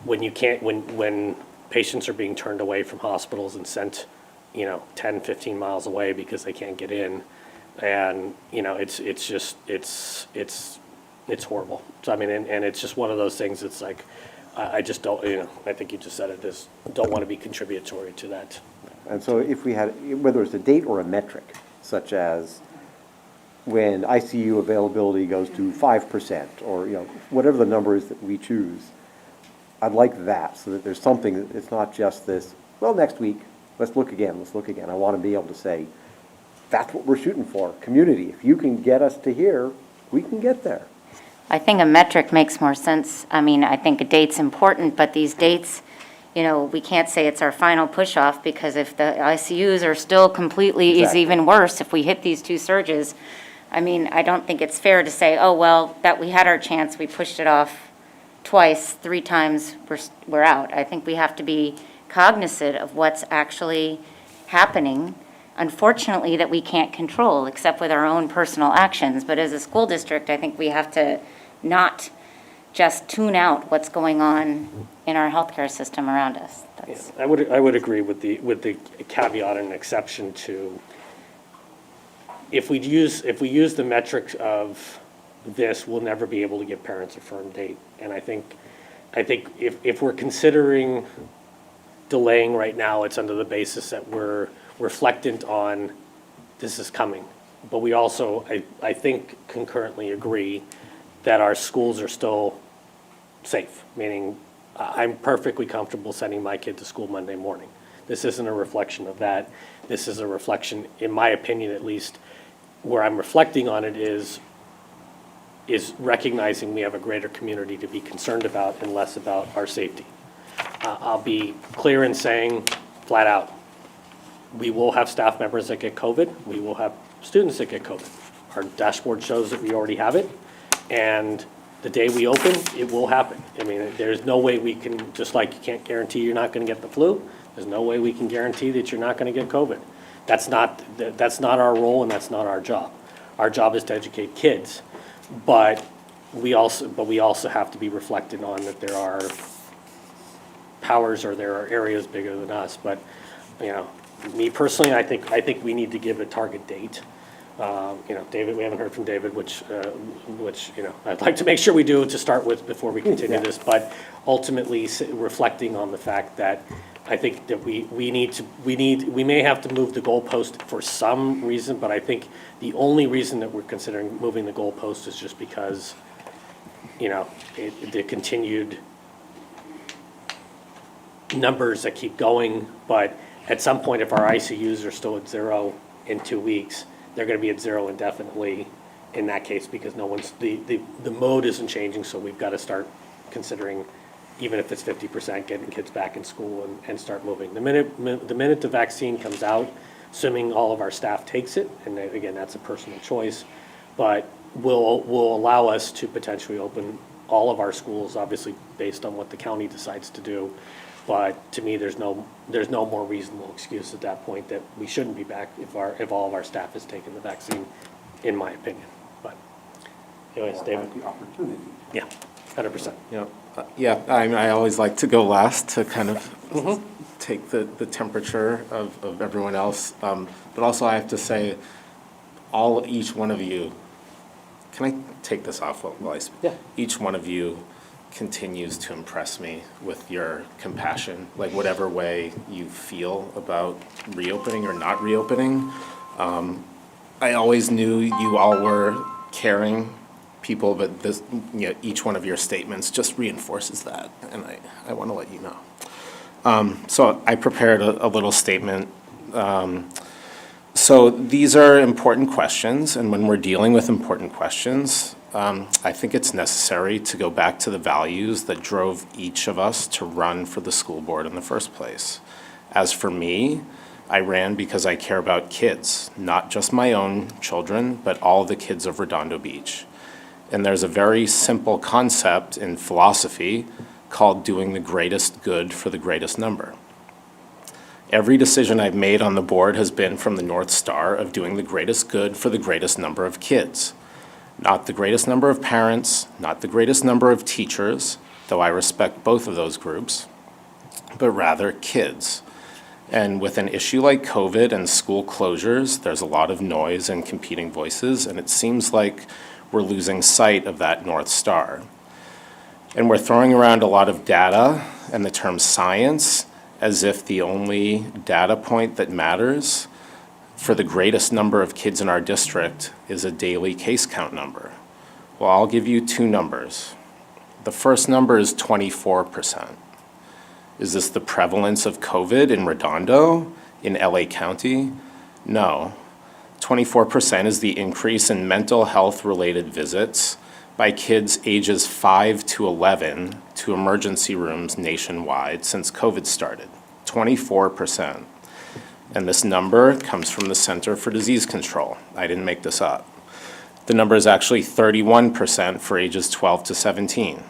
when you can't, when patients are being turned away from hospitals and sent, 10, 15 miles away because they can't get in. And, it's horrible. So, I mean, and it's just one of those things, it's like, I just don't, I think you just said it, is don't want to be contributory to that. And so if we had, whether it's a date or a metric, such as when ICU availability goes to 5%, or, whatever the number is that we choose, I'd like that, so that there's something, it's not just this, well, next week, let's look again. I want to be able to say, that's what we're shooting for. Community, if you can get us to here, we can get there. I think a metric makes more sense. I mean, I think a date's important, but these dates, we can't say it's our final push-off, because if the ICUs are still completely, is Exactly. even worse if we hit these 2 surges. I mean, I don't think it's fair to say, oh, well, that we had our chance, we pushed it off twice, 3 times, we're out. I think we have to be cognizant of what's actually happening, unfortunately, that we can't control, except with our own personal actions. But as a school district, I think we have to not just tune out what's going on in our healthcare system around us. That's, I would agree with the caveat and exception to, if we use the metrics of this, we'll never be able to give parents a firm date. And I think if we're considering delaying right now, it's under the basis that we're reflectant on this is coming. But we also, I think, concurrently agree that our schools are still safe, meaning I'm perfectly comfortable sending my kid to school Monday morning. This isn't a reflection of that. This is a reflection, in my opinion at least, where I'm reflecting on it is recognizing we have a greater community to be concerned about and less about our safety. I'll be clear in saying, flat out, we will have staff members that get COVID. We will have students that get COVID. Our dashboard shows that we already have it. And the day we open, it will happen. I mean, there's no way we can, just like you can't guarantee you're not going to get the flu, there's no way we can guarantee that you're not going to get COVID. That's not our role, and that's not our job. Our job is to educate kids. But we also have to be reflected on that there are powers, or there are areas bigger than us. But, me personally, I think we need to give a target date. David, we haven't heard from David, which I'd like to make sure we do to start with before we continue this. But ultimately, reflecting on the fact that I think that we may have to move the goalpost for some reason, but I think the only reason that we're considering moving the goalpost is just because, the continued numbers that keep going. But at some point, if our ICUs are still at 0 in 2 weeks, they're going to be at 0 indefinitely in that case, because the mode isn't changing. So we've got to start considering, even if it's 50%, getting kids back in school and start moving. The minute the vaccine comes out, assuming all of our staff takes it, and again, that's a personal choice, but will allow us to potentially open all of our schools, obviously based on what the county decides to do. But to me, there's no more reasonable excuse at that point that we shouldn't be back if all of our staff has taken the vaccine, in my opinion. But anyways, David. The opportunity. Yeah, 100%. I always like to go last to kind of take the temperature of everyone else. But also I have to say, each one of you, can I take this off while I speak? Yeah. Each one of you continues to impress me with your compassion, like whatever way you feel about reopening or not reopening. I always knew you all were caring people, but this, each one of your statements just reinforces that, and I want to let you know. So I prepared a little statement. So these are important questions, and when we're dealing with important questions, I think it's necessary to go back to the values that drove each of us to run for the school board in the first place. As for me, I ran because I care about kids, not just my own children, but all the kids of Redondo Beach. And there's a very simple concept in philosophy called doing the greatest good for the greatest number. Every decision I've made on the board has been from the North Star of doing the greatest good for the greatest number of kids. Not the greatest number of parents, not the greatest number of teachers, though I respect both of those groups, but rather kids. And with an issue like COVID and school closures, there's a lot of noise and competing voices, and it seems like we're losing sight of that North Star. And we're throwing around a lot of data and the term science as if the only data point that matters for the greatest number of kids in our district is a daily case count number. Well, I'll give you two numbers. The first number is 24%. Is this the prevalence of COVID in Redondo, in LA County? No. 24% is the increase in mental health-related visits by kids ages 5 to 11 to emergency rooms nationwide since COVID started. 24%. And this number comes from the Center for Disease Control. I didn't make this up. The number is actually 31% for ages 12 to 17.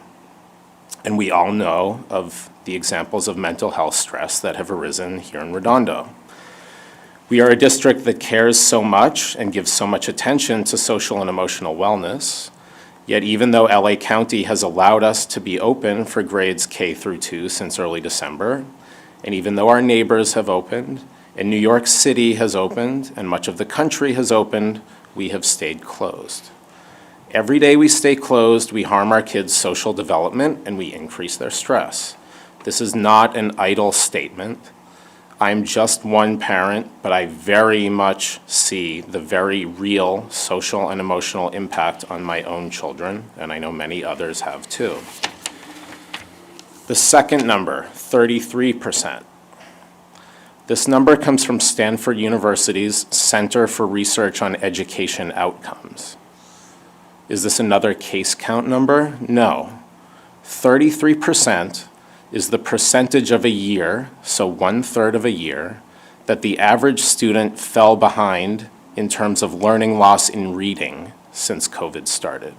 And we all know of the examples of mental health stress that have arisen here in Redondo. We are a district that cares so much and gives so much attention to social and emotional wellness. Yet even though LA County has allowed us to be open for grades K through 2 since early December, and even though our neighbors have opened, and New York City has opened, and much of the country has opened, we have stayed closed. Every day we stay closed, we harm our kids' social development and we increase their stress. This is not an idle statement. I'm just one parent, but I very much see the very real social and emotional impact on my own children, and I know many others have too. The second number, 33%. This number comes from Stanford University's Center for Research on Education Outcomes. Is this another case count number? No. 33% is the percentage of a year, so 1/3 of a year, that the average student fell behind in terms of learning loss in reading since COVID started.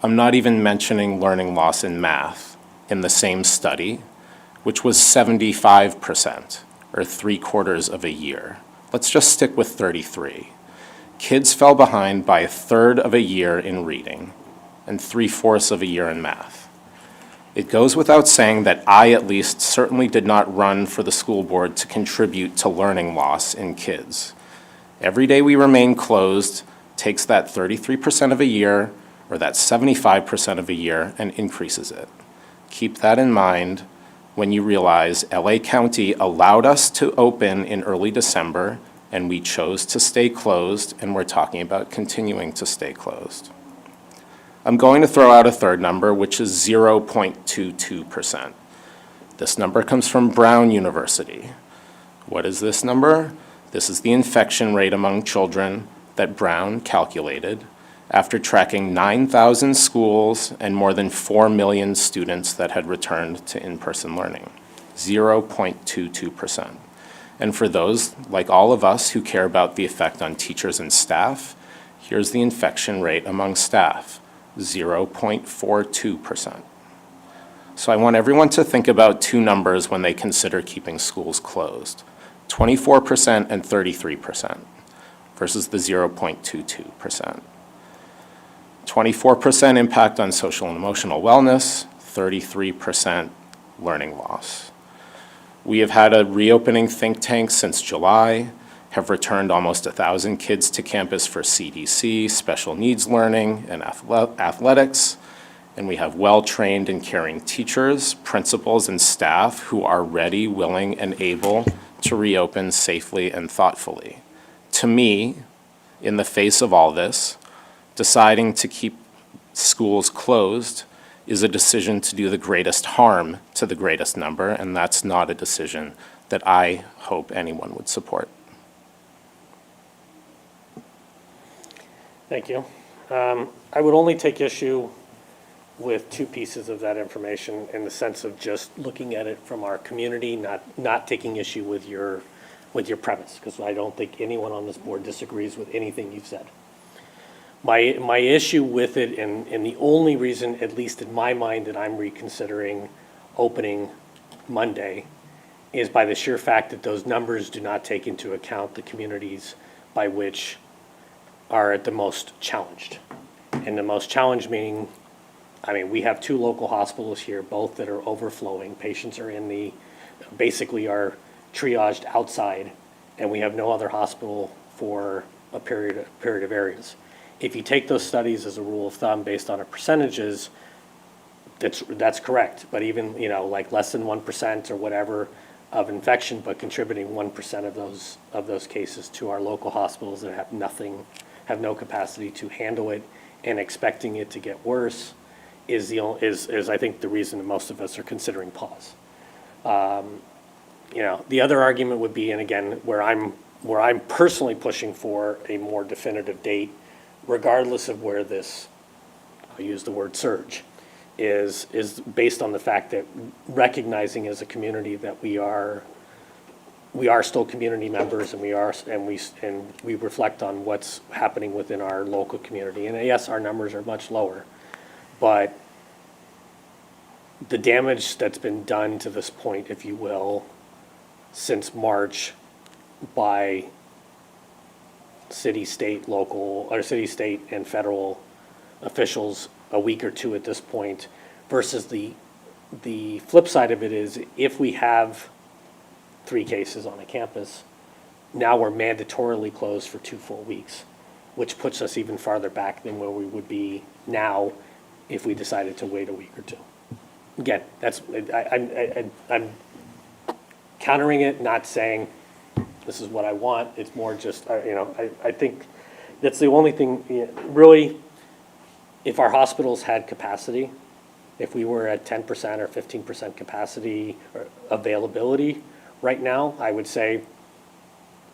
I'm not even mentioning learning loss in math in the same study, which was 75%, or 3/4 of a year. Let's just stick with 33. Kids fell behind by 1/3 of a year in reading and 3/4 of a year in math. It goes without saying that I, at least, certainly did not run for the school board to contribute to learning loss in kids. Every day we remain closed takes that 33% of a year, or that 75% of a year, and increases it. Keep that in mind when you realize LA County allowed us to open in early December, and we chose to stay closed, and we're talking about continuing to stay closed. I'm going to throw out a third number, which is 0.22%. This number comes from Brown University. What is this number? This is the infection rate among children that Brown calculated after tracking 9,000 schools and more than 4 million students that had returned to in-person learning. 0.22%. And for those, like all of us, who care about the effect on teachers and staff, here's the infection rate among staff. 0.42%. So I want everyone to think about two numbers when they consider keeping schools closed. 24% and 33% versus the 0.22%. 24% impact on social and emotional wellness, 33% learning loss. We have had a reopening think tank since July, have returned almost 1,000 kids to campus for CDC, special needs learning, and athletics, and we have well-trained and caring teachers, principals, and staff who are ready, willing, and able to reopen safely and thoughtfully. To me, in the face of all this, deciding to keep schools closed is a decision to do the greatest harm to the greatest number, and that's not a decision that I hope anyone would support. Thank you. I would only take issue with two pieces of that information in the sense of just looking at it from our community, not taking issue with your premise, because I don't think anyone on this board disagrees with anything you've said. My issue with it, and the only reason, at least in my mind, that I'm reconsidering opening Monday is by the sheer fact that those numbers do not take into account the communities by which are at the most challenged. And the most challenged meaning, I mean, we have two local hospitals here, both that are overflowing. Patients are in the basically are triaged outside, and we have no other hospital for a period of areas. If you take those studies as a rule of thumb based on our percentages, that's correct. But even, like less than 1% or whatever of infection, but contributing 1% of those cases to our local hospitals that have no capacity to handle it, and expecting it to get worse is I think the reason that most of us are considering pause. The other argument would be, and again, where I'm personally pushing for a more definitive date, regardless of where this, I'll use the word surge, is based on the fact that recognizing as a community that we are still community members, and we reflect on what's happening within our local community. And yes, our numbers are much lower, but the damage that's been done to this point, if you will, since March by city, state, local, or city, state, and federal officials a week or two at this point, versus the flip side of it is, if we have 3 cases on a campus, now we're mandatorily closed for 2 full weeks, which puts us even farther back than where we would be now if we decided to wait a week or 2. Again, I'm countering it, not saying this is what I want. It's more just, I think that's the only thing, really, if our hospitals had capacity, if we were at 10% or 15% capacity or availability right now, I would say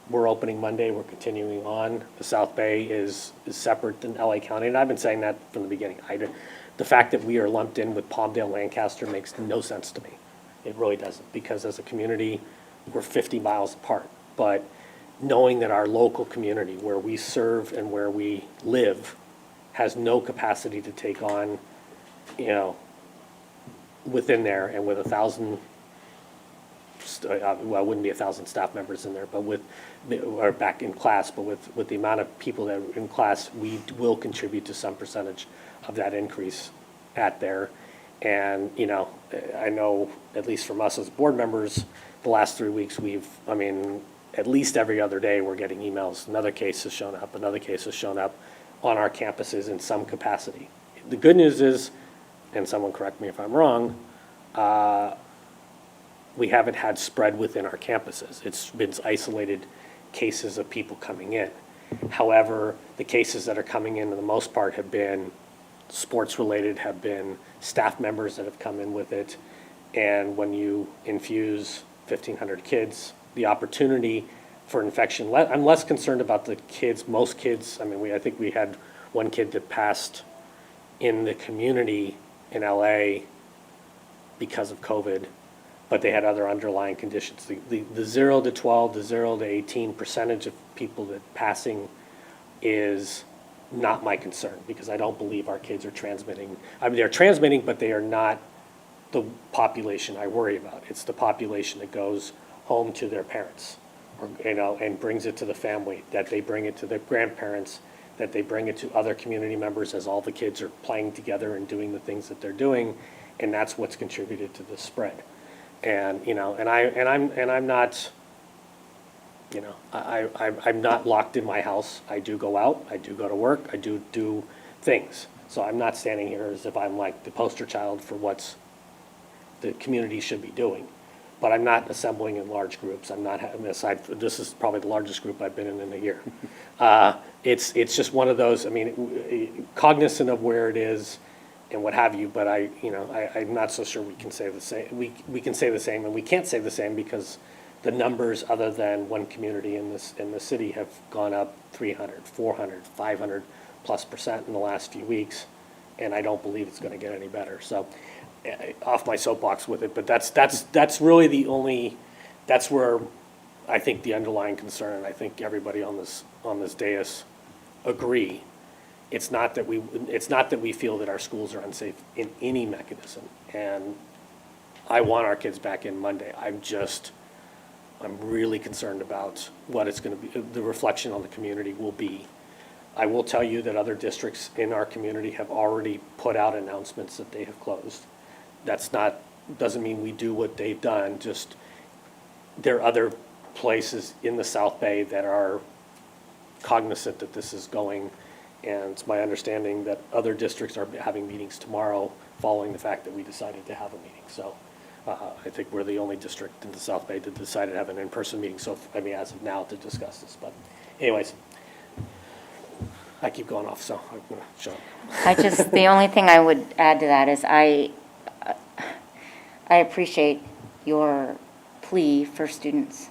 we're opening Monday, we're continuing on. The South Bay is separate than LA County, and I've been saying that from the beginning. The fact that we are lumped in with Palmdale, Lancaster makes no sense to me. It really doesn't, because as a community, we're 50 miles apart. But knowing that our local community, where we serve and where we live, has no capacity to take on, within there, and with 1,000, well, it wouldn't be 1,000 staff members in there, but or back in class, but with the amount of people that are in class, we will contribute to some percentage of that increase at there. And, I know, at least from us as board members, the last 3 weeks, at least every other day, we're getting emails. Another case has shown up, another case has shown up on our campuses in some capacity. The good news is, and someone correct me if I'm wrong, we haven't had spread within our campuses. It's been isolated cases of people coming in. However, the cases that are coming in, for the most part, have been sports-related, have been staff members that have come in with it. And when you infuse 1,500 kids, the opportunity for infection, I'm less concerned about the kids. Most kids, I think we had one kid that passed in the community in LA because of COVID, but they had other underlying conditions. The 0 to 12, the 0 to 18 percentage of people that passing is not my concern, because I don't believe our kids are transmitting. They're transmitting, but they are not the population I worry about. It's the population that goes home to their parents, or, and brings it to the family, that they bring it to their grandparents, that they bring it to other community members as all the kids are playing together and doing the things that they're doing, and that's what's contributed to the spread. And I'm not, I'm not locked in my house. I do go out, I do go to work, I do things. So I'm not standing here as if I'm like the poster child for what's the community should be doing. But I'm not assembling in large groups. I'm not, this is probably the largest group I've been in a year. It's just one of those, cognizant of where it is and what have you, but I'm not so sure we can say the same. We can say the same, and we can't say the same because the numbers, other than one community in the city, have gone up 300, 400, 500+% in the last few weeks, and I don't believe it's going to get any better. So, off my soapbox with it, but that's really the only, that's where I think the underlying concern, and I think everybody on this dais agree. It's not that we feel that our schools are unsafe in any mechanism, and I want our kids back in Monday. I'm really concerned about what it's going to be, the reflection on the community will be. I will tell you that other districts in our community have already put out announcements that they have closed. Doesn't mean we do what they've done, just there are other places in the South Bay that are cognizant that this is going, and it's my understanding that other districts are having meetings tomorrow following the fact that we decided to have a meeting. So I think we're the only district in the South Bay that decided to have an in-person meeting, so, I mean, as of now, to discuss this. But anyways, I keep going off, so I'm going to shut up. The only thing I would add to that is I appreciate your plea for students,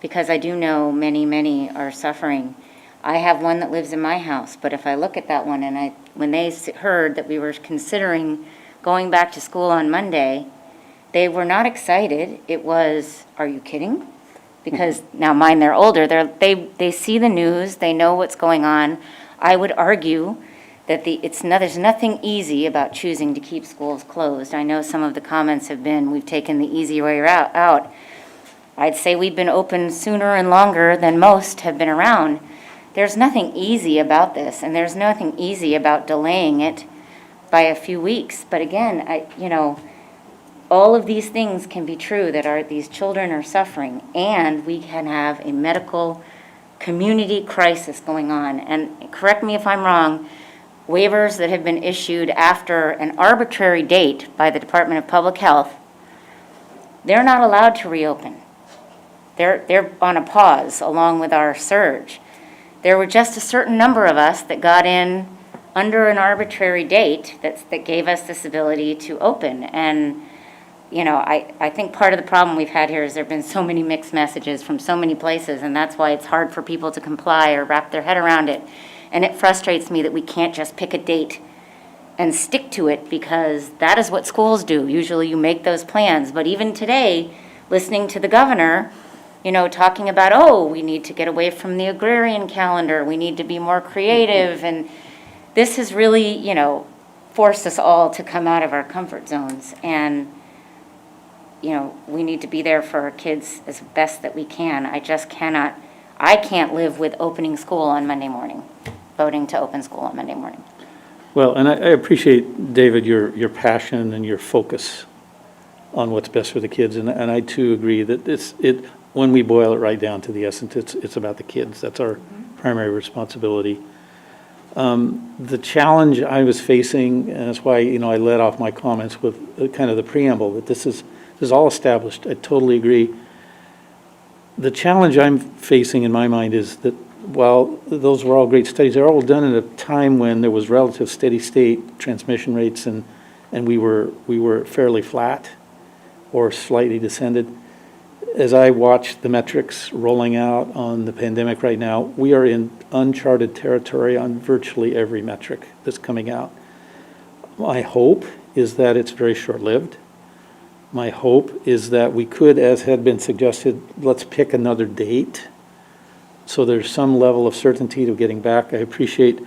because I do know many are suffering. I have one that lives in my house, but if I look at that one and when they heard that we were considering going back to school on Monday, they were not excited. It was, are you kidding? Because now mine, they're older, they see the news, they know what's going on. I would argue that there's nothing easy about choosing to keep schools closed. I know some of the comments have been, we've taken the easy way out. I'd say we've been open sooner and longer than most have been around. There's nothing easy about this, and there's nothing easy about delaying it by a few weeks. But again, all of these things can be true, that these children are suffering, and we can have a medical community crisis going on. And correct me if I'm wrong, waivers that have been issued after an arbitrary date by the Department of Public Health, they're not allowed to reopen. They're on a pause along with our surge. There were just a certain number of us that got in under an arbitrary date that gave us this ability to open. And, I think part of the problem we've had here is there have been so many mixed messages from so many places, and that's why it's hard for people to comply or wrap their head around it. And it frustrates me that we can't just pick a date and stick to it, because that is what schools do. Usually you make those plans. But even today, listening to the governor, talking about, we need to get away from the agrarian calendar, we need to be more creative, and this has really, forced us all to come out of our comfort zones. And, we need to be there for our kids as best that we can. I can't live with opening school on Monday morning, voting to open school on Monday morning. Well, and I appreciate, David, your passion and your focus on what's best for the kids, and I too agree that when we boil it right down to the essence, it's about the kids. That's our primary responsibility. The challenge I was facing, and that's why, I led off my comments with kind of the preamble, that this is all established. I totally agree. The challenge I'm facing in my mind is that while those were all great studies, they're all done at a time when there was relative steady state transmission rates, and we were fairly flat or slightly descended. As I watch the metrics rolling out on the pandemic right now, we are in uncharted territory on virtually every metric that's coming out. My hope is that it's very short-lived. My hope is that we could, as had been suggested, let's pick another date so there's some level of certainty to getting back. I appreciate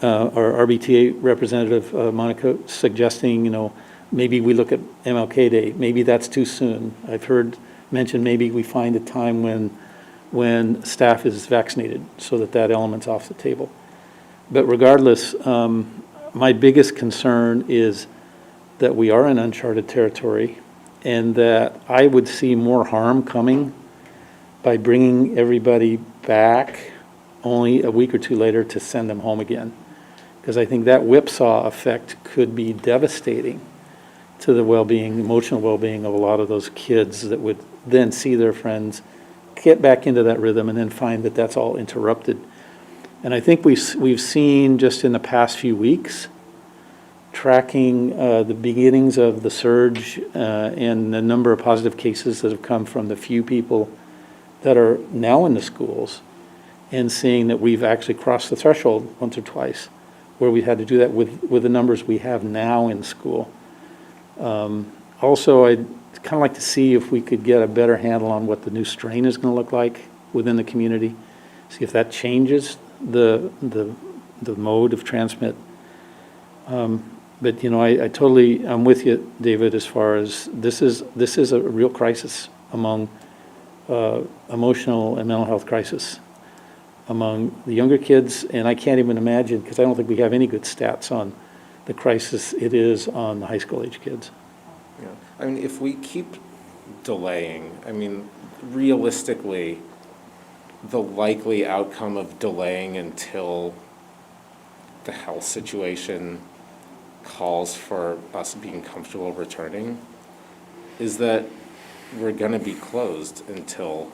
our RBTA representative, Monica, suggesting, maybe we look at MLK Day. Maybe that's too soon. I've heard mentioned maybe we find a time when staff is vaccinated so that element's off the table. But regardless, my biggest concern is that we are in uncharted territory, and that I would see more harm coming by bringing everybody back only a week or two later to send them home again. Because I think that whipsaw effect could be devastating to the well-being, emotional well-being of a lot of those kids that would then see their friends, get back into that rhythm, and then find that that's all interrupted. And I think we've seen just in the past few weeks, tracking the beginnings of the surge and the number of positive cases that have come from the few people that are now in the schools, and seeing that we've actually crossed the threshold once or twice where we had to do that with the numbers we have now in school. Also, I'd kind of like to see if we could get a better handle on what the new strain is going to look like within the community, see if that changes the mode of transmit. But I'm with you, David, as far as this is a real crisis among emotional and mental health crisis among the younger kids, and I can't even imagine, because I don't think we have any good stats on the crisis it is on the high school age kids. Yeah. If we keep delaying, realistically, the likely outcome of delaying until the health situation calls for us being comfortable returning is that we're gonna be closed until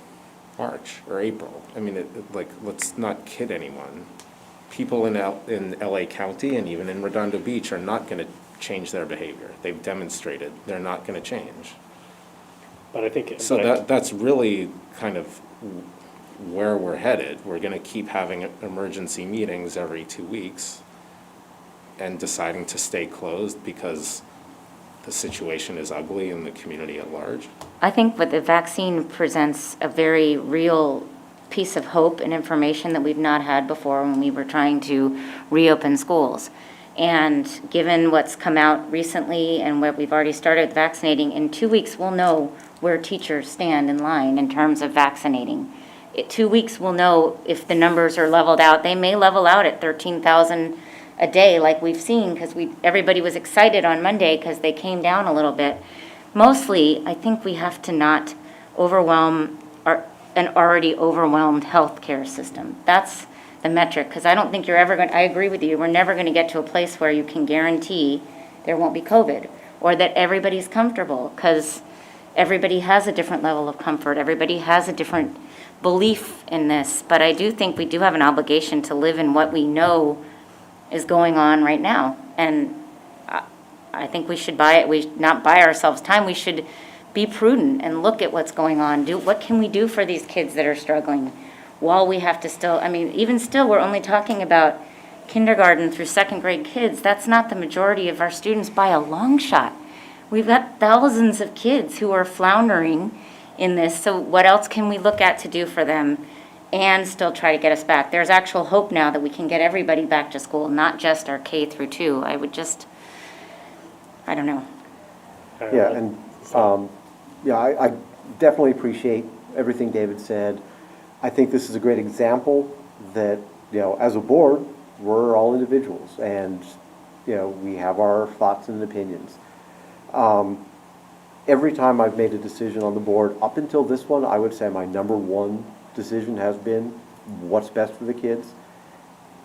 March or April. I mean, like, let's not kid anyone. People in LA County and even in Redondo Beach are not gonna change their behavior. They've demonstrated they're not gonna change. But I think. So that's really kind of where we're headed. We're gonna keep having emergency meetings every 2 weeks and deciding to stay closed because the situation is ugly in the community at large. I think what the vaccine presents a very real piece of hope and information that we've not had before when we were trying to reopen schools. And given what's come out recently and what we've already started vaccinating, in 2 weeks we'll know where teachers stand in line in terms of vaccinating. 2 weeks we'll know if the numbers are leveled out. They may level out at 13,000 a day like we've seen because everybody was excited on Monday because they came down a little bit. Mostly, I think we have to not overwhelm an already overwhelmed healthcare system. That's the metric, because I don't think you're ever going, I agree with you, we're never going to get to a place where you can guarantee there won't be COVID, or that everybody's comfortable, because everybody has a different level of comfort, everybody has a different belief in this, but I do think we do have an obligation to live in what we know is going on right now, and I think we should not buy ourselves time, we should be prudent and look at what's going on. What can we do for these kids that are struggling while we have to still, I mean, even still, we're only talking about kindergarten through second grade kids. That's not the majority of our students by a long shot. We've got thousands of kids who are floundering in this. So what else can we look at to do for them and still try to get us back? There's actual hope now that we can get everybody back to school, not just our K through 2. I don't know. Yeah, and, I definitely appreciate everything David said. I think this is a great example that, as a board, we're all individuals, and, we have our thoughts and opinions. Every time I've made a decision on the board, up until this one, I would say my number one decision has been what's best for the kids.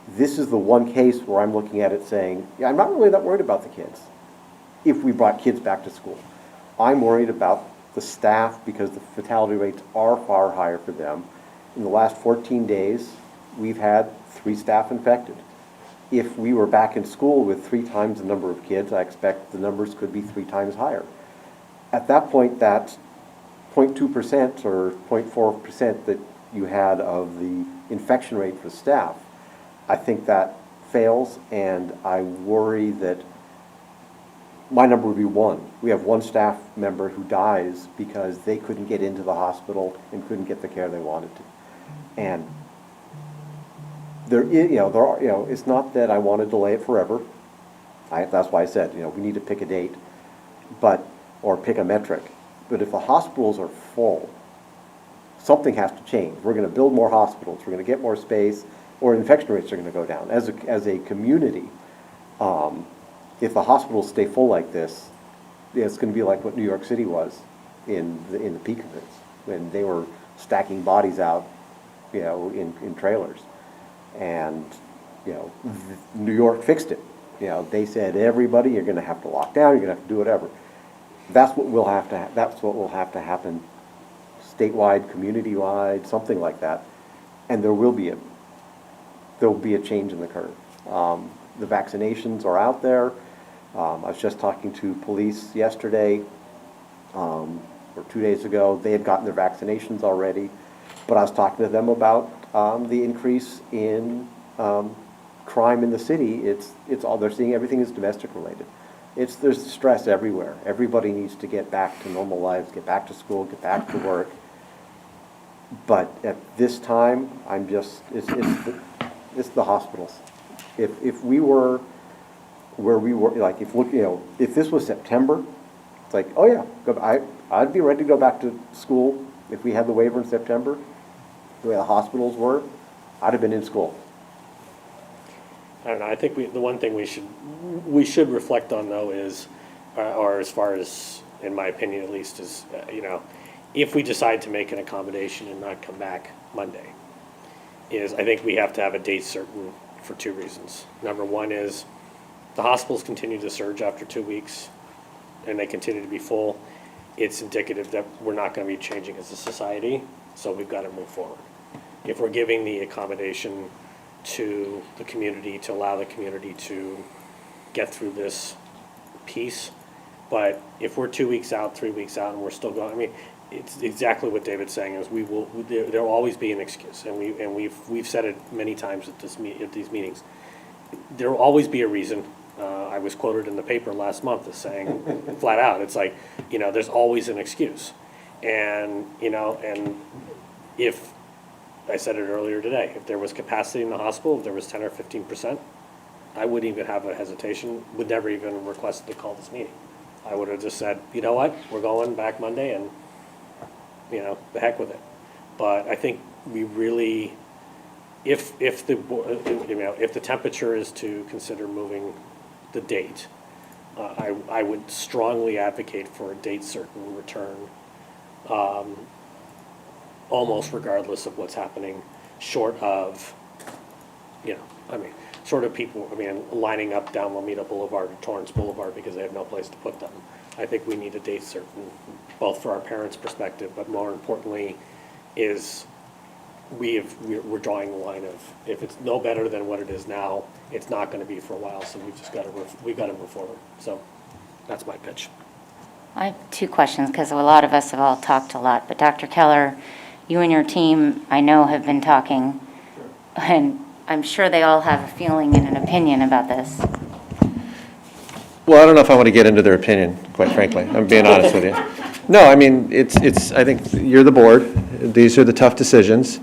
This is the one case where I'm looking at it saying, I'm not really that worried about the kids if we brought kids back to school. I'm worried about the staff because the fatality rates are far higher for them. In the last 14 days, we've had 3 staff infected. If we were back in school with 3 times the number of kids, I expect the numbers could be 3 times higher. At that point, that 0.2% or 0.4% that you had of the infection rate for staff, I think that fails, and I worry that my number would be 1. We have 1 staff member who dies because they couldn't get into the hospital and couldn't get the care they wanted to. And there is, it's not that I want to delay it forever. That's why I said, we need to pick a date, or pick a metric. But if the hospitals are full, something has to change. We're going to build more hospitals. We're going to get more space, or infection rates are going to go down. As a community, if the hospitals stay full like this, it's going to be like what New York City was in the peak of it, when they were stacking bodies out, in trailers. And, New York fixed it. They said, everybody, you're going to have to lock down, you're going to have to do whatever. That's what will have to happen statewide, community-wide, something like that. And there will be a change in the curve. The vaccinations are out there. I was just talking to police yesterday, or 2 days ago. They had gotten their vaccinations already, but I was talking to them about the increase in crime in the city. It's all they're seeing. Everything is domestic related. There's stress everywhere. Everybody needs to get back to normal lives, get back to school, get back to work. But at this time, it's the hospitals. If we were where we were, like if this was September, it's like, oh yeah, I'd be ready to go back to school if we had the waiver in September. The way the hospitals were, I'd have been in school. I don't know, I think the one thing we should reflect on though is, or as far as, in my opinion at least, is, if we decide to make an accommodation and not come back Monday, is I think we have to have a date certain for 2 reasons. Number one is the hospitals continue to surge after 2 weeks and they continue to be full. It's indicative that we're not going to be changing as a society, so we've got to move forward. If we're giving the accommodation to the community, to allow the community to get through this piece, but if we're 2 weeks out, 3 weeks out, and we're still going, I mean, it's exactly what David's saying, is there will always be an excuse, and we've said it many times at these meetings. There will always be a reason. I was quoted in the paper last month as saying, flat out, it's like, there's always an excuse. And, and if, I said it earlier today, if there was capacity in the hospital, if there was 10 or 15%, I wouldn't even have a hesitation, would never even request to call this meeting. I would have just said, you know what, we're going back Monday and, the heck with it. But I think we really, if the temperature is to consider moving the date, I would strongly advocate for a date certain return, almost regardless of what's happening, short of, sort of people, lining up down Lomita Boulevard or Torrance Boulevard because they have no place to put them. I think we need a date certain, both for our parents' perspective, but more importantly, is we're drawing the line of, if it's no better than what it is now, it's not going to be for a while. So we've got to move forward. So that's my pitch. I have 2 questions because a lot of us have all talked a lot. But Dr. Keller, you and your team, I know, have been talking, and I'm sure they all have a feeling and an opinion about this. Well, I don't know if I want to get into their opinion, quite frankly. I'm being honest with you. No, it's. I think you're the board. These are the tough decisions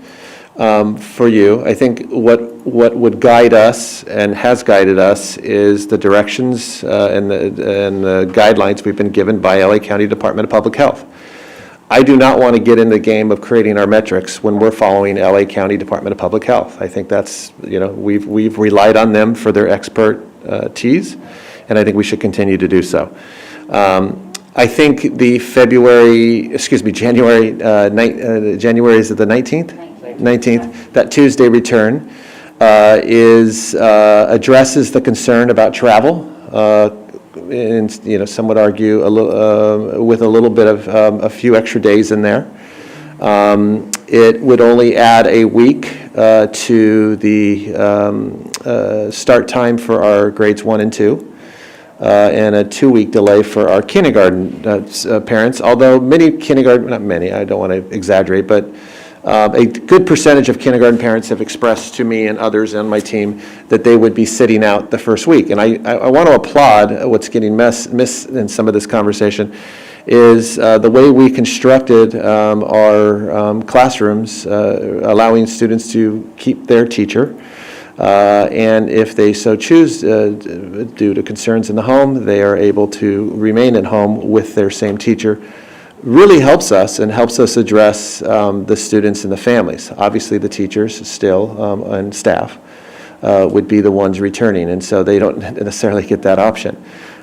for you. I think what would guide us and has guided us is the directions and the guidelines we've been given by LA County Department of Public Health. I do not want to get in the game of creating our metrics when we're following LA County Department of Public Health. I think that's, we've relied on them for their expertise, and I think we should continue to do so. I think the January, is it the 19th? 19th, that Tuesday return addresses the concern about travel. And some would argue with a little bit of a few extra days in there. It would only add a week to the start time for our grades 1 and 2, and a 2-week delay for our kindergarten parents. Although not many, I don't want to exaggerate, but a good percentage of kindergarten parents have expressed to me and others on my team that they would be sitting out the first week. And I want to applaud what's getting missed in some of this conversation is the way we constructed our classrooms, allowing students to keep their teacher. And if they so choose, due to concerns in the home, they are able to remain at home with their same teacher. Really helps us and helps us address the students and the families. Obviously, the teachers still and staff would be the ones returning, and so they don't necessarily get that option.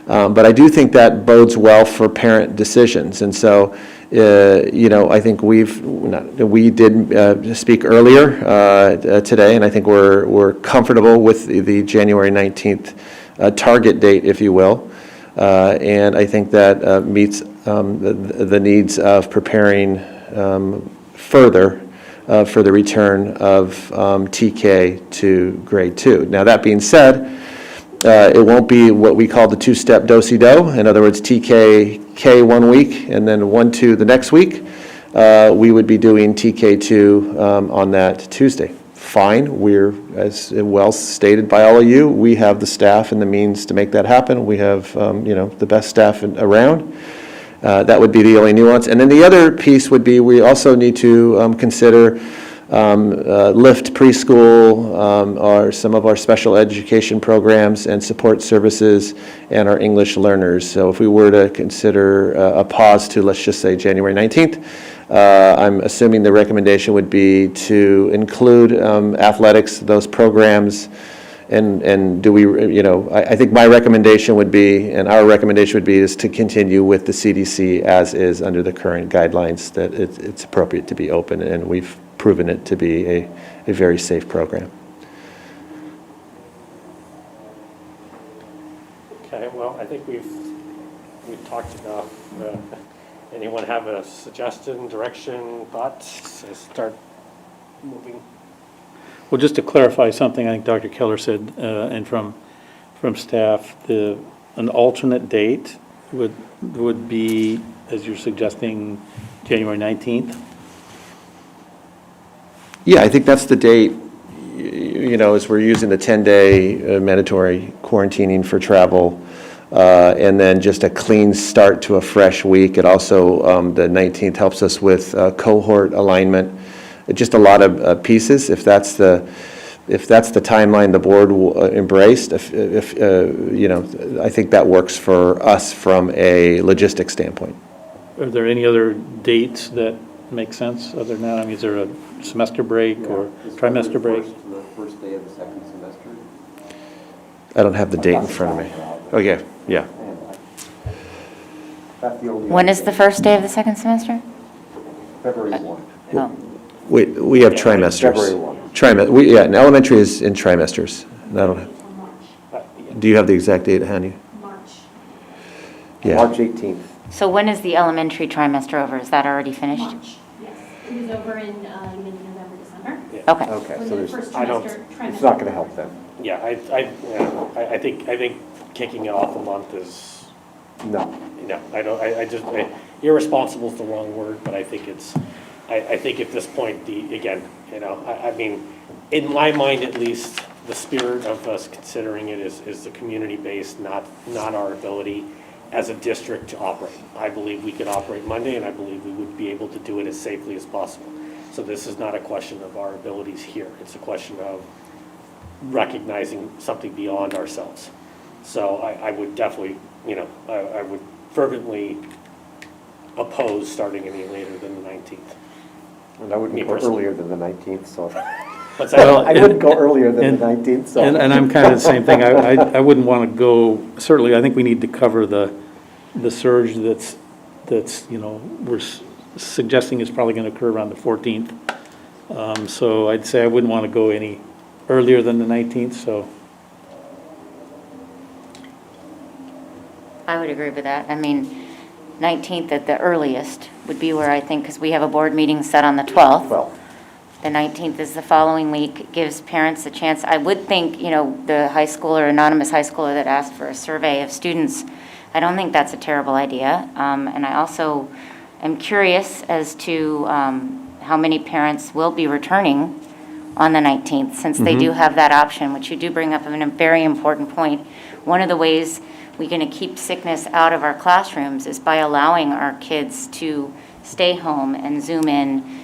But I do think that bodes well for parent decisions, and so I think we did speak earlier today, and I think we're comfortable with the January 19th target date, if you will, and I think that meets the needs of preparing further for the return of TK to grade 2. Now, that being said, it won't be what we call the 2-step do-si-do. In other words, TK 1 week and then 1-2 the next week. We would be doing TK2 on that Tuesday. Fine, we're, as well stated by all of you, we have the staff and the means to make that happen. We have, the best staff around. That would be the only nuance. And then the other piece would be we also need to consider LIFT preschool, or some of our special education programs and support services and our English learners. So if we were to consider a pause to, let's just say, January 19th, I'm assuming the recommendation would be to include athletics, those programs, And do we, I think my recommendation would be, and our recommendation would be, is to continue with the CDC as is under the current guidelines, that it's appropriate to be open, and we've proven it to be a very safe program. Okay, well, I think we've talked enough. Anyone have a suggestion, direction, thoughts? Let's start moving. Well, just to clarify something, I think Dr. Keller said, and from staff, an alternate date would be, as you're suggesting, January 19th? Yeah, I think that's the date, as we're using the 10-day mandatory quarantining for travel, and then just a clean start to a fresh week. It also, the 19th helps us with cohort alignment, just a lot of pieces. If that's the timeline the board embraced, I think that works for us from a logistics standpoint. Are there any other dates that make sense other than that? I mean, is there a semester break or trimester break? The first day of the second semester. I don't have the date in front of me. Oh, yeah. That's the only. When is the first day of the second semester? February 1. Oh, We have trimesters. February 1. And elementary is in trimesters. And I don't have, do you have the exact date handy? March. Yeah. March 18th. so when is the elementary trimester over? Is that already finished? March, yes. It was over in mid-November, December. Okay. Okay, For so the first I don't- trimester. it's not going to help them. Yeah, I think kicking it off a month is, No. irresponsible is the wrong word, but I think I think at this point, I mean, in my mind at least, the spirit of us considering it is the community-based, not our ability as a district to operate. I believe we could operate Monday, and I believe we would be able to do it as safely as possible. So this is not a question of our abilities here. It's a question of recognizing something beyond ourselves. So I would definitely, I would fervently oppose starting any later than the 19th. And I wouldn't Me go personally. earlier than the 19th, so. What's that? Well, I wouldn't go earlier than and- the 19th, so. And I'm kind of the same thing. I wouldn't want to go, certainly, I think we need to cover the surge that's, we're suggesting is probably going to occur around the 14th. So I'd say I wouldn't want to go any earlier than the 19th, so. I would agree with that. I mean, 19th at the earliest would be where I think, because we have a board meeting set on the 12th. Well, The 19th is the following week, gives parents a chance. I would think, the high schooler, anonymous high schooler that asked for a survey of students, I don't think that's a terrible idea. And I also am curious as to how many parents will be returning on the 19th, since they do have that option, which you do bring up a very important point. One of the ways we're going to keep sickness out of our classrooms is by allowing our kids to stay home and Zoom in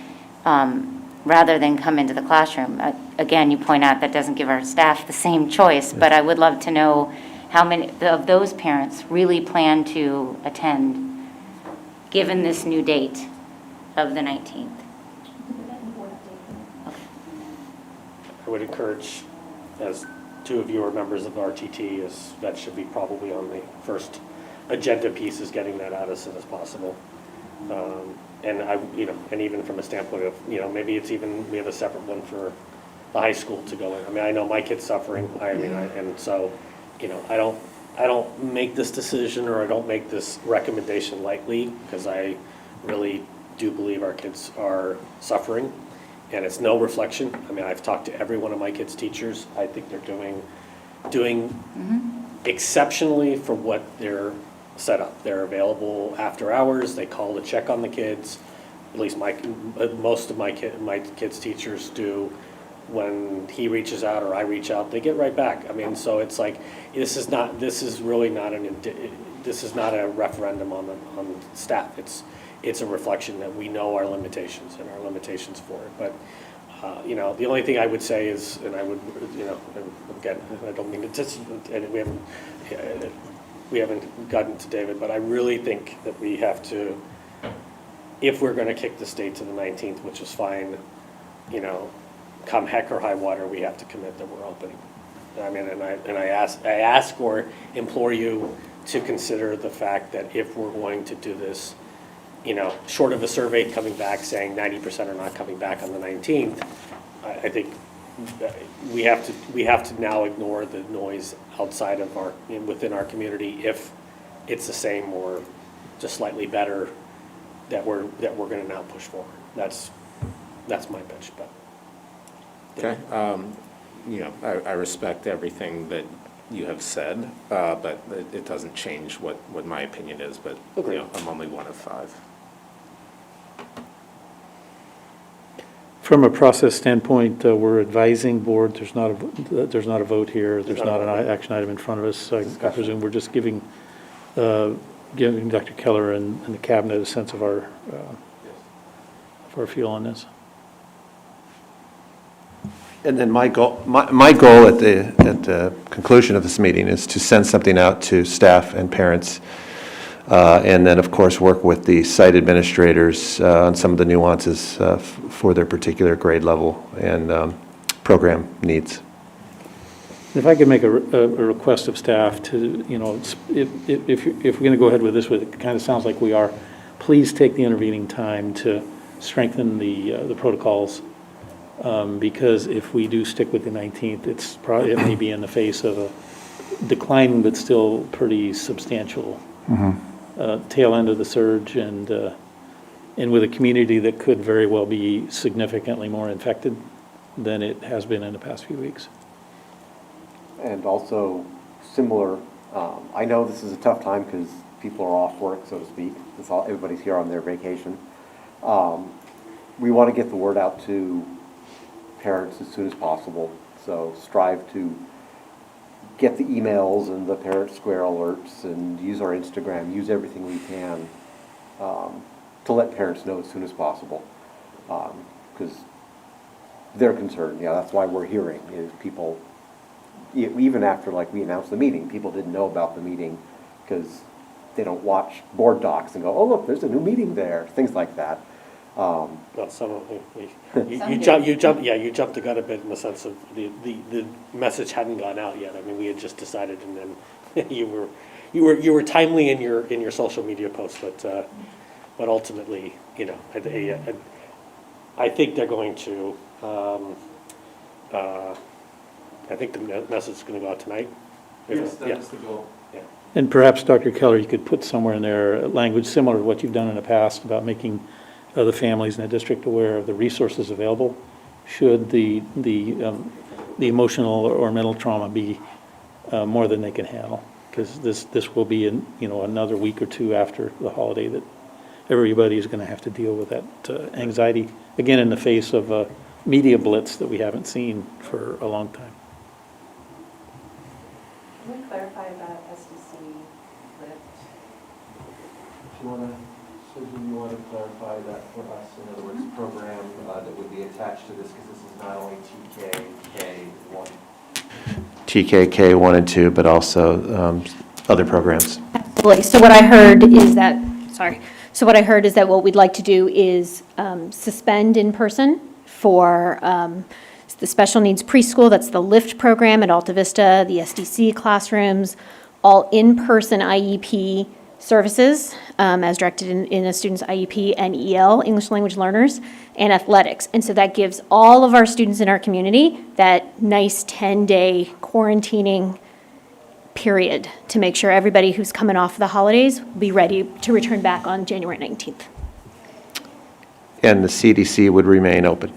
rather than come into the classroom. Again, you point out that doesn't give our staff the same choice, but I would love to know how many of those parents really plan to attend, given this new date of the 19th. I would encourage, as two of you are members of RTT, that should be probably on the first agenda piece, is getting that out as soon as possible. And and even from a standpoint of, maybe it's even, we have a separate one for the high school to go in. I mean, I know my kid's suffering, and so, I don't make this decision, or I don't make this recommendation lightly, because I really do believe our kids are suffering, and it's no reflection. I mean, I've talked to every one of my kids' teachers. I think they're doing exceptionally for what they're set up. They're available after hours. They call to check on the kids. At least most of my kids' teachers do. When he reaches out or I reach out, they get right back. I mean, so it's like, this is not a referendum on the staff. It's a reflection that we know our limitations and our limitations for it. But the only thing I would say is, and I would, again, I don't mean to, and we haven't gotten to David, but I really think that we have to, if we're going to kick the state to the 19th, which is fine, come heck or high water, we have to commit that we're opening. I mean, and I ask or implore you to consider the fact that if we're going to do this, you know, short of a survey coming back saying 90% are not coming back on the 19th, I think we have to now ignore the noise outside of within our community if it's the same or just slightly better that we're going to now push forward. That's my pitch, but. Okay. You know, I respect everything that you have said, but it doesn't change what my opinion is, but, you know, I'm only one of 5. From a process standpoint, we're advising board, there's not a vote here, there's not an action item in front of us. So I presume we're just giving Dr. Keller and the cabinet a sense of our feel on this. And then my goal at the conclusion of this meeting is to send something out to staff and parents, and then, of course, work with the site administrators on some of the nuances for their particular grade level and program needs. If I could make a request of staff to, you know, if we're going to go ahead with this, it kind of sounds like we are, please take the intervening time to strengthen the protocols. Because if we do stick with the 19th, it may be in the face of a declining but still pretty substantial tail end of the surge, and with a community that could very well be significantly more infected than it has been in the past few weeks. And also similar, I know this is a tough time because people are off work, so to speak. Everybody's here on their vacation. We want to get the word out to parents as soon as possible. So strive to get the emails and the Parent Square alerts and use our Instagram, use everything we can to let parents know as soon as possible. Because they're concerned. Yeah, that's why we're hearing is people, even after like we announced the meeting, people didn't know about the meeting because they don't watch board docs and go, oh look, there's a new meeting there, things like that. Well, some of you jumped the gun a bit in the sense of the message hadn't gone out yet. I mean, we had just decided, and then you were timely in your social media posts, but ultimately, you know, I think they're going to. I think the message is going to go out tonight. Yes, that is the goal. Yeah. And perhaps, Dr. Keller, you could put somewhere in there language similar to what you've done in the past about making the families in the district aware of the resources available should the emotional or mental trauma be more than they can handle. Because this will be another week or two after the holiday that everybody is going to have to deal with that anxiety, again, in the face of a media blitz that we haven't seen for a long time. Can we clarify about SDC lift? Do you want to clarify that for us? In other words, program that would be attached to this, because this is not only TKK 1 and 2, but also other programs. Absolutely. So what I heard is that what we'd like to do is suspend in person for the special needs preschool, that's the LIFT program at Alta Vista, the SDC classrooms, all in-person IEP services as directed in a student's IEP, and EL, English language learners, and athletics. And so that gives all of our students in our community that nice 10-day quarantining period to make sure everybody who's coming off the holidays will be ready to return back on January 19th. And the CDC would remain open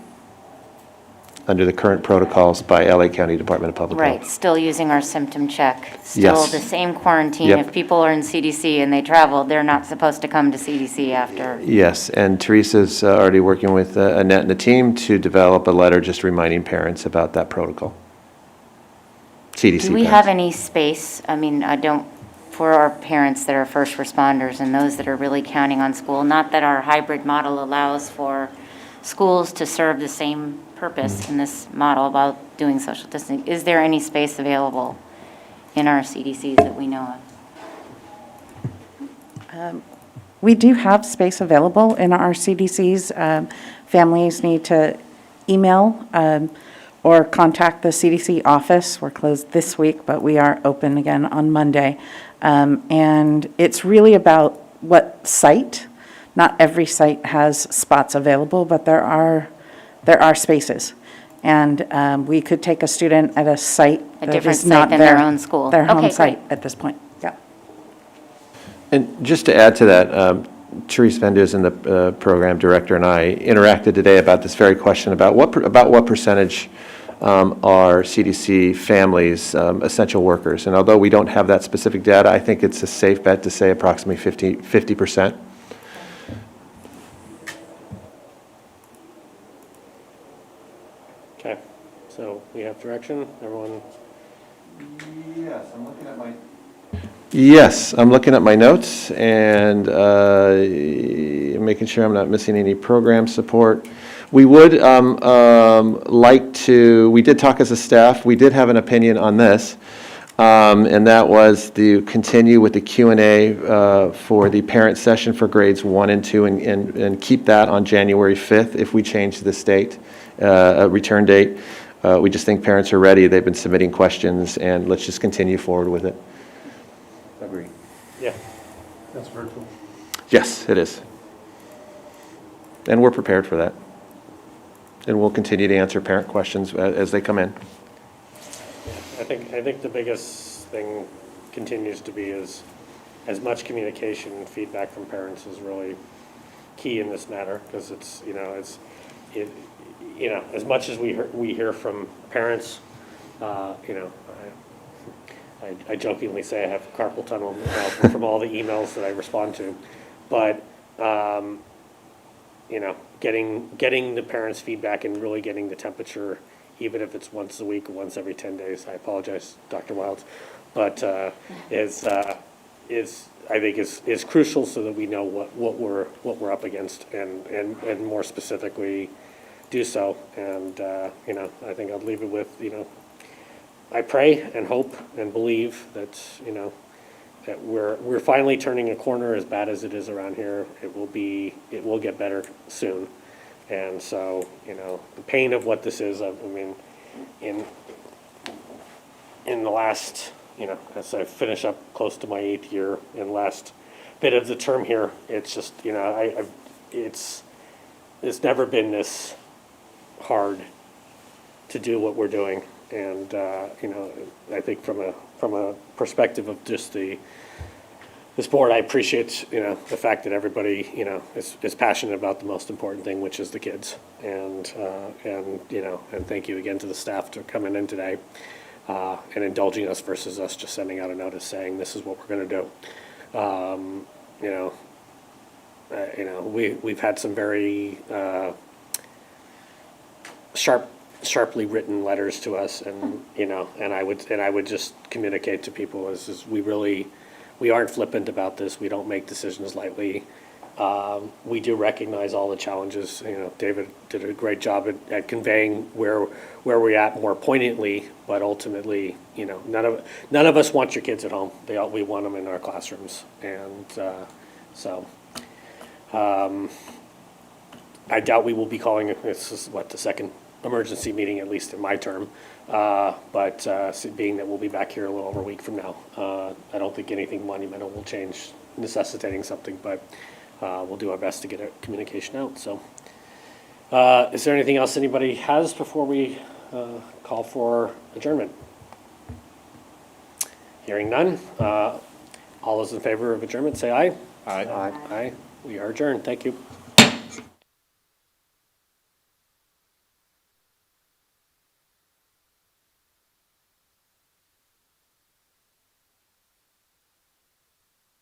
under the current protocols by LA County Department of Public Health. Right, still using our symptom check. Still Yes. the same quarantine. Yep. If people are in CDC and they travel, they're not supposed to come to CDC after. Yes, and Teresa's already working with Annette and the team to develop a letter just reminding parents about that protocol. CDC Do we parents. have any space, for our parents that are first responders and those that are really counting on school, not that our hybrid model allows for schools to serve the same purpose in this model about doing social distancing, is there any space available in our CDCs that we know of? We do have space available in our CDCs. Families need to email or contact the CDC office. We're closed this week, but we are open again on Monday. And it's really about what site. Not every site has spots available, but there are spaces. And we could take a student at a site A that different is not site than their own school. their home Okay, site great. at this point. Yeah. And just to add to that, Therese Vendus and the program director and I interacted today about this very question about what percentage are CDC families essential workers. And although we don't have that specific data, I think it's a safe bet to say approximately 50%. Okay, so we have direction, everyone? Yes, I'm looking at my. Yes, I'm looking at my notes and making sure I'm not missing any program support. We would like to, we did talk as a staff, we did have an opinion on this, and that was to continue with the Q&A for the parent session for grades 1 and 2 and keep that on January 5th if we change the state return date. We just think parents are ready, they've been submitting questions, and let's just continue forward with it. Agree. Yeah. That's virtual. Yes, it is. And we're prepared for that. And we'll continue to answer parent questions as they come in. I think the biggest thing continues to be is as much communication and feedback from parents is really key in this matter, because it's, as much as we hear from parents, I jokingly say I have carpal tunnel from all the emails that I respond to, but getting the parents' feedback and really getting the temperature, even if it's once a week or once every 10 days. I apologize, Dr. Wilds, but is I think is crucial so that we know what we're up against and more specifically do so. And I think I'll leave it with I pray and hope and believe that that we're finally turning a corner. As bad as it is around here, it will get better soon. And so the pain of what this is, I mean, in the last as I finish up close to my 8th year and last bit of the term here, it's just it's never been this hard to do what we're doing. And I think from a perspective of just this board, I appreciate the fact that everybody is passionate about the most important thing, which is the kids. And thank you again to the staff for coming in today and indulging us versus us just sending out a notice saying this is what we're going to do. We've had some very sharply written letters to us, and and I would just communicate to people is we aren't flippant about this. We don't make decisions lightly. We do recognize all the challenges. David did a great job at conveying where we're at more poignantly, but ultimately, none of us want your kids at home. We want them in our classrooms, and so. I doubt we will be calling this is the second emergency meeting, at least in my term. But being that we'll be back here a little over a week from now, I don't think anything monumental will change, necessitating something, but we'll do our best to get a communication out. So is there anything else anybody has before we call for adjournment? Hearing none. All those in favor of adjournment, say aye. Aye. Aye. Aye. We are adjourned. Thank you.